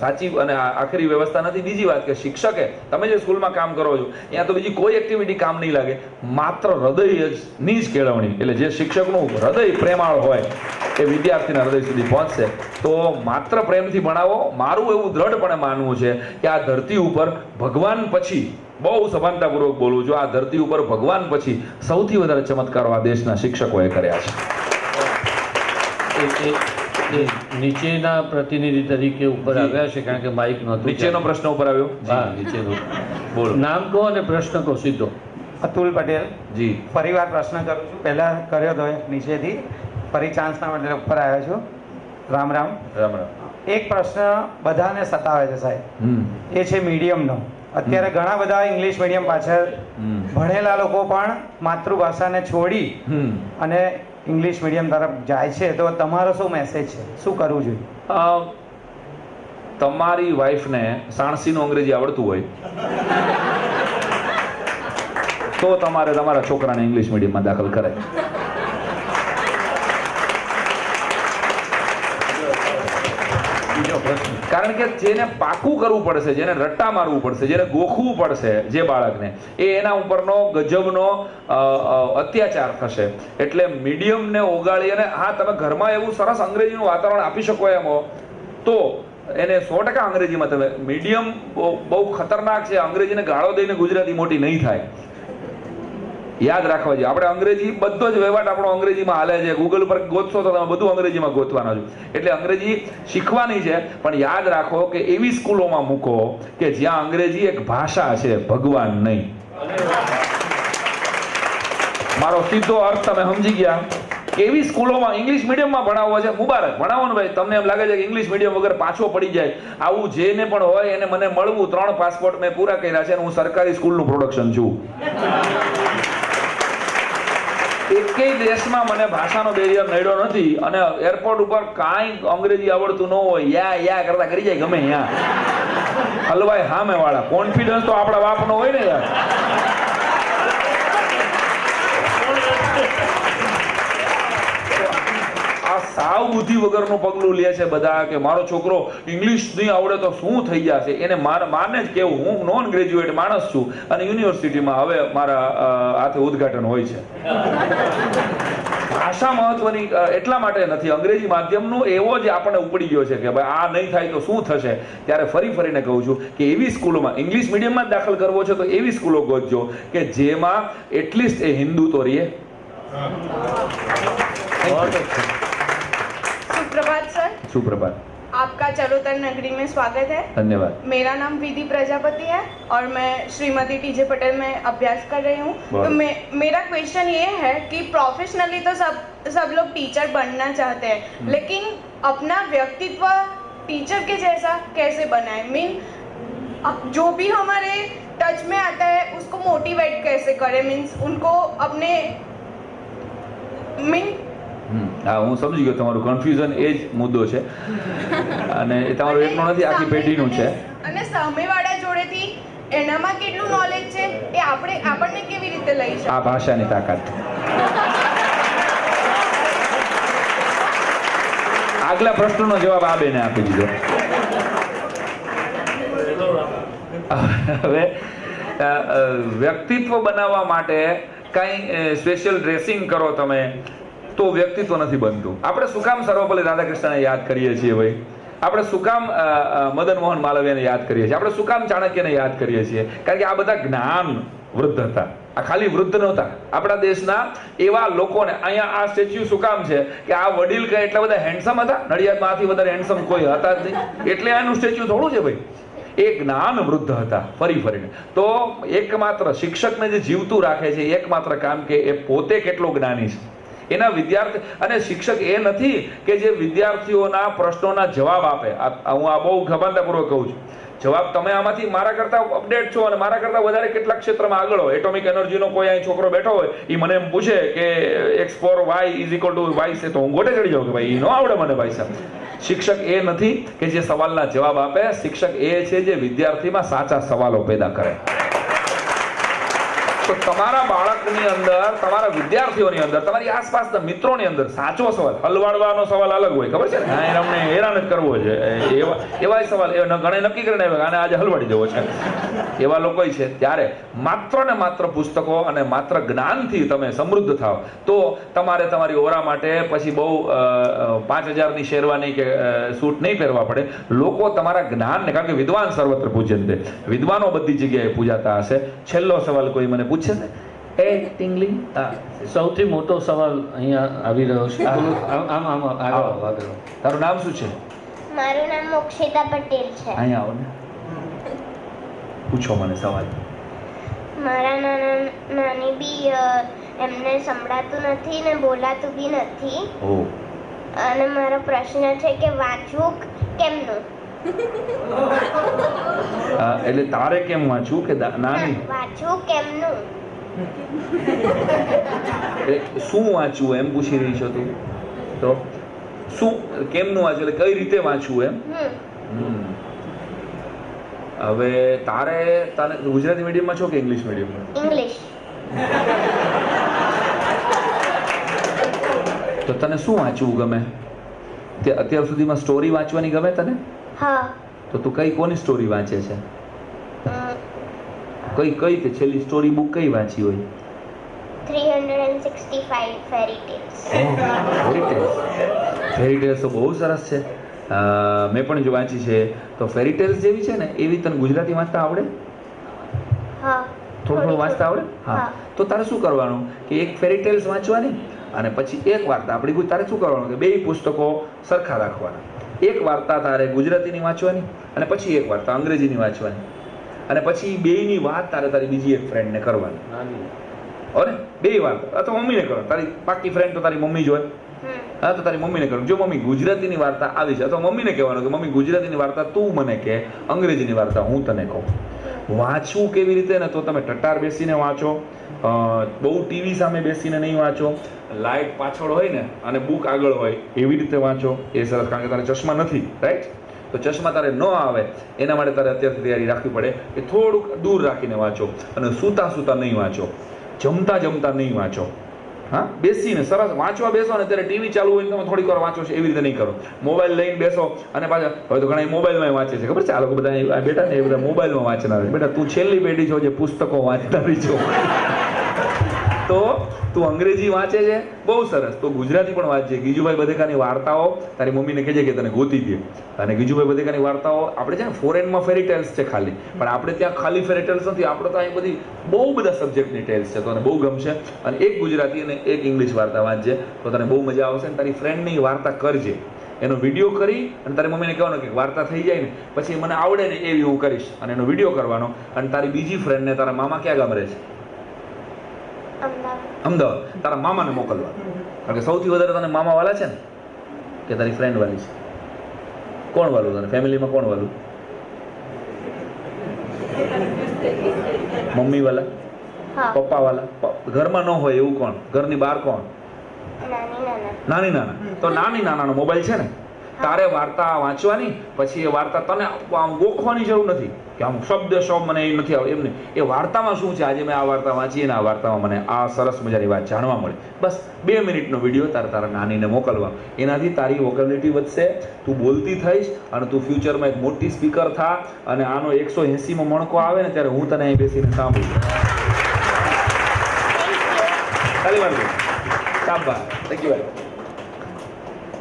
સાચી અને આખરી વ્યવસ્થા નથી. બીજી વાત કે શિક્ષકે, તમે જે સ્કૂલમાં કામ કરો છો ત્યાં તો બીજી કોઈ એક્ટિવિટી કામ નહીં લાગે, માત્ર હૃદયની જ કેળવણી. એટલે જે શિક્ષકનું હૃદય પ્રેમાળ હોય એ વિદ્યાર્થીના હૃદય સુધી પહોંચશે. તો માત્ર પ્રેમથી ભણાવો. મારું એવું દ્રઢપણે માનવું છે કે આ ધરતી ઉપર ભગવાન પછી, બહુ સભાનતાપૂર્વક બોલું છું, આ ધરતી ઉપર ભગવાન પછી સૌથી વધારે ચમત્કારો આ દેશના શિક્ષકોએ કર્યા છે. નીચેના પ્રતિનિધિ તરીકે ઉપર આવ્યા છે, કારણ કે માઇક નહોતું. નીચેનો પ્રશ્ન ઉપર આવ્યો. હા, નીચેનો. બોલો. નામ કહો અને પ્રશ્ન કહો સીધો. અતુલ પટેલ. જી. ફરીવાર પ્રશ્ન કરું છું. પહેલા કર્યો હતો નીચેથી, ફરી ચાન્સના માટે ઉપર આવ્યો છું. રામ રામ. રામ રામ. એક પ્રશ્ન બધાને સતાવે છે સાહેબ, એ છે મીડિયમનો. અત્યારે ઘણા બધા ઇંગ્લિશ મીડિયમ પાછળ ભણેલા લોકો પણ માતૃભાષાને છોડી અને ઇંગ્લિશ મીડિયમ તરફ જાય છે. તો તમારો શું મેસેજ છે, શું કરવું જોઈએ? તમારી વાઈફને સાણસીનું અંગ્રેજી આવડતું હોય તો તમારે તમારા છોકરાને ઇંગ્લિશ મીડિયમમાં દાખલ કરાય. કારણ કે જેને પાકું કરવું પડશે, જેને રટ્ટા મારવું પડશે, જેને ગોખવું પડશે જે બાળકને, એના ઉપરનો ગજબનો અત્યાચાર થશે. એટલે મીડિયમને ઓગાળી અને હા તમે ઘરમાં એવું સરસ અંગ્રેજીનું વાતાવરણ આપી શકો એમ હો તો એને 100% અંગ્રેજીમાં તમે મીડિયમ બહુ ખતરનાક છે. અંગ્રેજીને ગાળો દઈને ગુજરાતી મોટી નહીં થાય. યાદ રાખવા જોઈએ. આપણે અંગ્રેજી બધો જ વહીવટ આપણો અંગ્રેજીમાં હાલે છે. ગૂગલ પર ગોતશો તો તમે બધું અંગ્રેજીમાં ગોતવાના છો. એટલે અંગ્રેજી શીખવાની છે, પણ યાદ રાખો કે એવી સ્કૂલોમાં મૂકો કે જ્યાં અંગ્રેજી એક ભાષા છે, ભગવાન નહીં. મારો સીધો અર્થ તમે સમજી ગયા. કેવી સ્કૂલોમાં ઇંગ્લિશ મીડિયમમાં ભણાવવા છે, મુબારક ભણાવો ને ભાઈ. તમને એમ લાગે છે કે ઇંગ્લિશ મીડિયમ વગર પાછો પડી જાય, આવું જેને પણ હોય એને મને મળવું. 3 પાસપોર્ટ મેં પૂરા કર્યા છે અને હું સરકારી સ્કૂલનું પ્રોડક્શન છું. એકેય દેશમાં મને ભાષાનો બેરિયર નડ્યો નથી અને એરપોર્ટ ઉપર કાંઈ અંગ્રેજી આવડતું ન હોય યા કરતા કરી જાય ગમે યા હલવાય સામે વાળા. કોન્ફિડન્સ તો આપણા બાપનો હોય ને યાર. આ સાવ બુદ્ધિ વગરનું પગલું લે છે બધા કે મારો છોકરો ઇંગ્લિશ નહીં આવડે તો શું થઈ જશે. એને માને જ કેવું હું નોન ગ્રેજ્યુએટ માણસ છું અને યુનિવર્સિટીમાં હવે મારા હાથે ઉદ્ઘાટન હોય છે. ભાષા મહત્વની એટલા માટે નથી. અંગ્રેજી માધ્યમનું એવો જ આપણને ઉપડી ગયો છે કે ભાઈ આ નહીં થાય તો શું થશે. ત્યારે ફરીને કહું છું કે એવી સ્કૂલોમાં ઇંગ્લિશ મીડિયમમાં જ દાખલ કરવો છે તો એવી સ્કૂલો ગોતજો કે જેમાં એટલીસ્ટ એ હિન્દુ તો રહીએ. सुप्रभात सर. सुप्रभात. आपका चरोतर नगरी में स्वागत है. धन्यवाद. मेरा नाम विधि प्रजापति है और मैं श्रीमती टीजे पटेल में अभ्यास कर रही हूँ. तो मेरा क्वेश्चन ये है कि प्रोफेशनली तो सब लोग टीचर बनना चाहते हैं, लेकिन अपना व्यक्तित्व टीचर के जैसा कैसे बनाए. मीन जो भी हमारे टच में आता है उसको मोटिवेट कैसे करें. मीन्स उनको अपने હા હું સમજી ગયો. તમારું કન્ફ્યુઝન એ જ મુદ્દો છે અને એ તમારું એકનું નથી, આખી પેઢીનું છે. અને સામેવાળા જોડેથી એનામાં કેટલું નોલેજ છે એ આપણને કેવી રીતે લઈ શકીએ. આ ભાષાની તાકાત. આગલા પ્રશ્નનો જવાબ આ બેને આપી દીધો. હવે વ્યક્તિત્વ બનાવવા માટે કાંઈ સ્પેશિયલ ડ્રેસિંગ કરો તમે તો વ્યક્તિત્વ નથી બનતું. આપણે શું કામ સર્વપલ્લી રાધાકૃષ્ણને યાદ કરીએ છીએ ભાઈ? આપણે શું કામ મદન મોહન માલવીયાને યાદ કરીએ છીએ? આપણે શું કામ ચાણક્યને યાદ કરીએ છીએ? કારણ કે આ બધા જ્ઞાન વૃદ્ધ હતા. આ ખાલી વૃદ્ધ નહોતા. આપણા દેશના એવા લોકોને અહીંયા આ સ્ટેચ્યુ શું કામ છે કે આ વડીલ કઈ એટલા બધા હેન્ડસમ હતા? નડિયાદમાં આથી વધારે હેન્ડસમ કોઈ હતા જ નહીં. એટલે આનું સ્ટેચ્યુ થોડું છે ભાઈ. એ જ્ઞાન વૃદ્ધ હતા ફરીને. તો એકમાત્ર શિક્ષકને જે જીવતું રાખે છે એકમાત્ર કામ કે એ પોતે કેટલો જ્ઞાની છે. એના વિદ્યાર્થી અને શિક્ષક એ નથી કે જે વિદ્યાર્થીઓના પ્રશ્નોના જવાબ આપે. હું આ બહુ ગંભીરતાપૂર્વક કહું છું. જવાબ તમે આમાંથી મારા કરતા અપડેટ છો અને મારા કરતા વધારે કેટલાક ક્ષેત્રમાં આગળ હોય. એટોમિક એનર્જીનો કોઈ અહીં છોકરો બેઠો હોય એ મને એમ પૂછે કે x4y = y છે તો હું ગોટે ચડી જાઉં કે ભાઈ એ ન આવડે મને ભાઈ સાહેબ. શિક્ષક એ નથી કે જે સવાલના જવાબ આપે. શિક્ષક એ છે જે વિદ્યાર્થીમાં સાચા સવાલો પેદા કરે. તો તમારા બાળકની અંદર, તમારા વિદ્યાર્થીઓની અંદર, તમારી આસપાસના મિત્રોની અંદર સાચો સવાલ, હલવાડવાનો સવાલ અલગ હોય, ખબર છે ને? હા અમને હેરાન જ કરવો છે એવા સવાલ ઘણા નક્કી કરીને આને આજે હલવાડી દેવો છે એવા લોકો છે. ત્યારે માત્ર ને માત્ર પુસ્તકો અને માત્ર જ્ઞાનથી તમે સમૃદ્ધ થાવ તો તમારે તમારી ઓરા માટે પછી બહુ 5000ની શેરવાની કે સૂટ નહીં પહેરવા પડે. લોકો તમારા જ્ઞાનને, કારણ કે વિદ્વાન સર્વત્ર પૂજ્યંતે, વિદ્વાનો બધી જગ્યાએ પૂજાતા હશે. છેલ્લો સવાલ કોઈ મને પૂછે ને? ટિંગલિંગ. સૌથી મોટો સવાલ અહીંયા આવી રહ્યો છે. આમ આગળ. તારું નામ શું છે? મારું નામ મોક્ષિતા પટેલ છે. અહીંયા આવો ને, પૂછો મને સવાલ. મારા નાની બી એમને સંભળાતું નથી ને બોલાતું બી નથી. અને મારો પ્રશ્ન છે કે વાંચવું કેમનું? એટલે તારે કેમ વાંચવું કે નાની વાંચવું કેમનું? શું વાંચવું એમ પૂછી રહી છો તું? તો શું કેમનું વાંચવું એટલે કઈ રીતે વાંચવું એમ? હવે તારે ગુજરાતી મીડિયમમાં છો કે ઇંગ્લિશ મીડિયમમાં? ઇંગ્લિશ. તો તને શું વાંચવું ગમે? તે અત્યાર સુધીમાં સ્ટોરી વાંચવાની ગમે તને? હા. તો તું કોની સ્ટોરી વાંચે છે? કઈ તે છેલ્લી સ્ટોરી બુક કઈ વાંચી હોય? 365 fairy tales. ફેરી ટેલ્સ તો બહુ સરસ છે. મેં પણ જો વાંચી છે. તો ફેરી ટેલ્સ જેવી છે ને એવી તને ગુજરાતી વાંચતા આવડે? હા. થોડું વાંચતા આવડે? હા. તો તારે શું કરવાનું કે એક ફેરી ટેલ્સ વાંચવાની અને પછી એક વાર્તા આપણી તારે શું કરવાનું કે બે પુસ્તકો સરખા રાખવાના. એક વાર્તા તારે ગુજરાતીની વાંચવાની અને પછી એક વાર્તા અંગ્રેજીની વાંચવાની અને પછી બેયની વાત તારે તારી બીજી એક ફ્રેન્ડને કરવાની. અરે બે વાર્તા અથવા મમ્મીને કરો. તારી પાકી ફ્રેન્ડ તો તારી મમ્મી જ હોય. હા, તો તારી મમ્મીને કરો. જો મમ્મી ગુજરાતીની વાર્તા આવી છે અથવા મમ્મીને કહેવાનું કે મમ્મી ગુજરાતીની વાર્તા તું મને કહે, અંગ્રેજીની વાર્તા હું તને કહું. વાંચવું કેવી રીતે ને તો તમે ટટ્ટાર બેસીને વાંચો, બહુ ટીવી સામે બેસીને નહીં વાંચો, લાઇટ પાછળ હોય ને અને બુક આગળ હોય એવી રીતે વાંચો. એ સરસ, કારણ કે તારે ચશ્મા નથી, રાઈટ? તો ચશ્મા તારે ન આવે એના માટે તારે અત્યારથી તૈયારી રાખવી પડે કે થોડુંક દૂર રાખીને વાંચો અને સૂતા નહીં વાંચો, જમતા નહીં વાંચો. હા, બેસીને સરસ વાંચવા બેસો ને ત્યારે ટીવી ચાલુ હોય ને તમે થોડીક વાર વાંચો છો એવી રીતે નહીં કરો. મોબાઈલ લઈને બેસો અને પાછા હવે તો ઘણા મોબાઈલમાં વાંચે છે, ખબર છે? આ લોકો બધા બેટા ને એ બધા મોબાઈલમાં વાંચનાર. બેટા તું છેલ્લી પેઢી છો જે પુસ્તકો વાંચનારી છો. તો તું અંગ્રેજી વાંચે છે, બહુ સરસ. તો ગુજરાતી પણ વાંચજે. ગીજુભાઈ બધેકાની વાર્તાઓ તારી મમ્મીને કહેજે કે તને ગોતી દે. અને ગીજુભાઈ બધેકાની વાર્તાઓ આપણે છે ને ફોરેનમાં ફેરી ટેલ્સ છે ખાલી, પણ આપણે ત્યાં ખાલી ફેરી ટેલ્સ નથી. આપણે તો અહીં બધી બહુ બધા સબ્જેક્ટની ટેલ્સ છે, તો તને બહુ ગમશે. અને એક ગુજરાતી અને એક ઇંગ્લિશ વાર્તા વાંચજે તો તને બહુ મજા આવશે. અને તારી ફ્રેન્ડની વાર્તા કરજે, એનો વિડીયો કરી અને તારી મમ્મીને કહેવાનું કે વાર્તા થઈ જાય ને પછી મને આવડે ને એવી હું કરીશ, અને એનો વિડીયો કરવાનો. અને તારી બીજી ફ્રેન્ડને તારા મામા ક્યાં ગામ રહે છે? અમદાવાદ. તારા મામાને મોકલવા, કારણ કે સૌથી વધારે તને મામા વાલા છે ને કે તારી ફ્રેન્ડ વાલી છે? કોણ વાલું તને ફેમિલીમાં? કોણ વાલું? મમ્મી વાલા, પપ્પા વાલા? ઘરમાં ન હોય એવું કોણ? ઘરની બહાર કોણ? નાની નાના. તો નાની નાનાનો મોબાઈલ છે ને, તારે વાર્તા વાંચવાની. પછી એ વાર્તા તને આમ ગોખવાની જરૂર નથી કે આમ શબ્દ મને એ નથી આવે, એમને એ વાર્તામાં શું છે, આજે મેં આ વાર્તા વાંચી અને આ વાર્તામાં મને આ સરસ મજાની વાત જાણવા મળી. બસ 2 મિનિટનો વિડીયો તારા નાનીને મોકલવા. એનાથી તારી વોકેબિલિટી વધશે, તું બોલતી થઈશ અને તું ફ્યુચરમાં એક મોટી સ્પીકર થા અને આનો 180માં મણકો આવે ને ત્યારે હું તને અહીં બેસીને સાંભળું.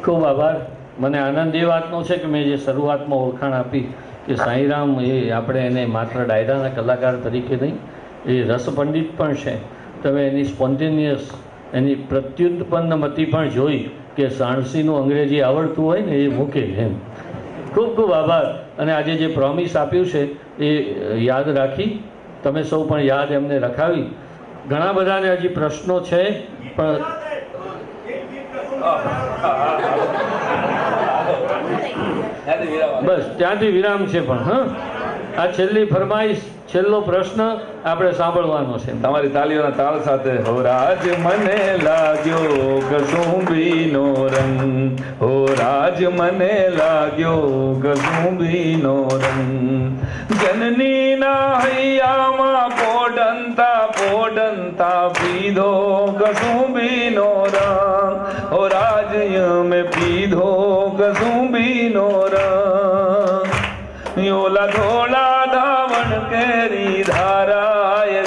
ખૂબ આભાર. મને આનંદ એ વાતનો છે કે મેં જે શરૂઆતમાં ઓળખાણ આપી કે સાંઈરામ એ આપણે એને માત્ર ડાયરાના કલાકાર તરીકે નહીં, એ રસપંડિત પણ છે. તમે એની સ્પોન્ટેનિયસ, એની પ્રત્યુત્પન્નમતિ પણ જોઈ કે સાણસીનું અંગ્રેજી આવડતું હોય ને એ મૂકે એમ. ખૂબ ખૂબ આભાર. અને આજે જે પ્રોમિસ આપ્યું છે એ યાદ રાખી, તમે સૌ પણ યાદ એમને રખાવી. ઘણા બધાને હજી પ્રશ્નો છે પણ બસ ત્યાંથી વિરામ છે. પણ હા, આ છેલ્લી ફરમાઈશ, છેલ્લો પ્રશ્ન આપણે સાંભળવાનો છે. તમારી તાલીઓના તાલ સાથે. હો રાજ મને લાગ્યો કસુંબીનો રંગ, હો રાજ મને લાગ્યો કસુંબીનો રંગ, જનનીના હૈયામાં પોડંતા પીધો કસુંબીનો રંગ, હો રાજ મેં પીધો કસુંબીનો રંગ, યોલા ધોળા ધાવણ કેરી ધારાએ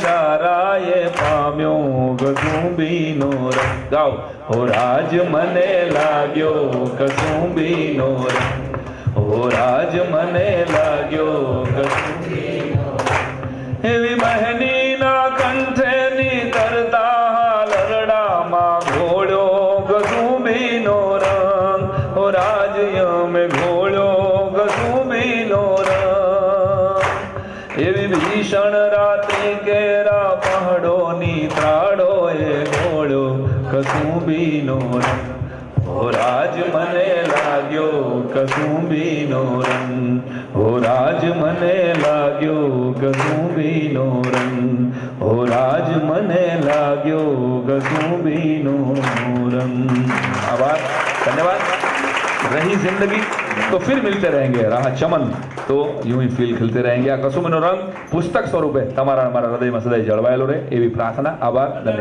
પામ્યો કસુંબીનો રંગ. ગાઓ. હો રાજ મને લાગ્યો કસુંબીનો રંગ, હો રાજ મને લાગ્યો કસુંબીનો રંગ, એવી બહેનીના કંઠેની તરતા લરડામાં ઘોડ્યો કસુંબીનો રંગ, હો રાજ મેં ઘોડ્યો કસુંબીનો રંગ, એવી ભીષણ રાતે કેરા પહાડોની ત્રાડોએ ઘોડ્યો કસુંબીનો રંગ, હો हो राज मने लाग्यो कसुंबीनो रंग, हो राज मने लाग्यो कसुंबीनो रंग, हो राज मने लाग्यो कसुंबीनो रंग। आभार, धन्यवाद। रही जिंदगी तो फिर मिलते रहेंगे, रहा चमन तो यूं ही ફીલ ખીલતે रहेंगे। આ કસુંબીનો રંગ પુસ્તક સ્વરૂપે તમારા અમારા હૃદયમાં સદાય જળવાયેલો રહે એવી પ્રાર્થના। આભાર, ધન્યવાદ।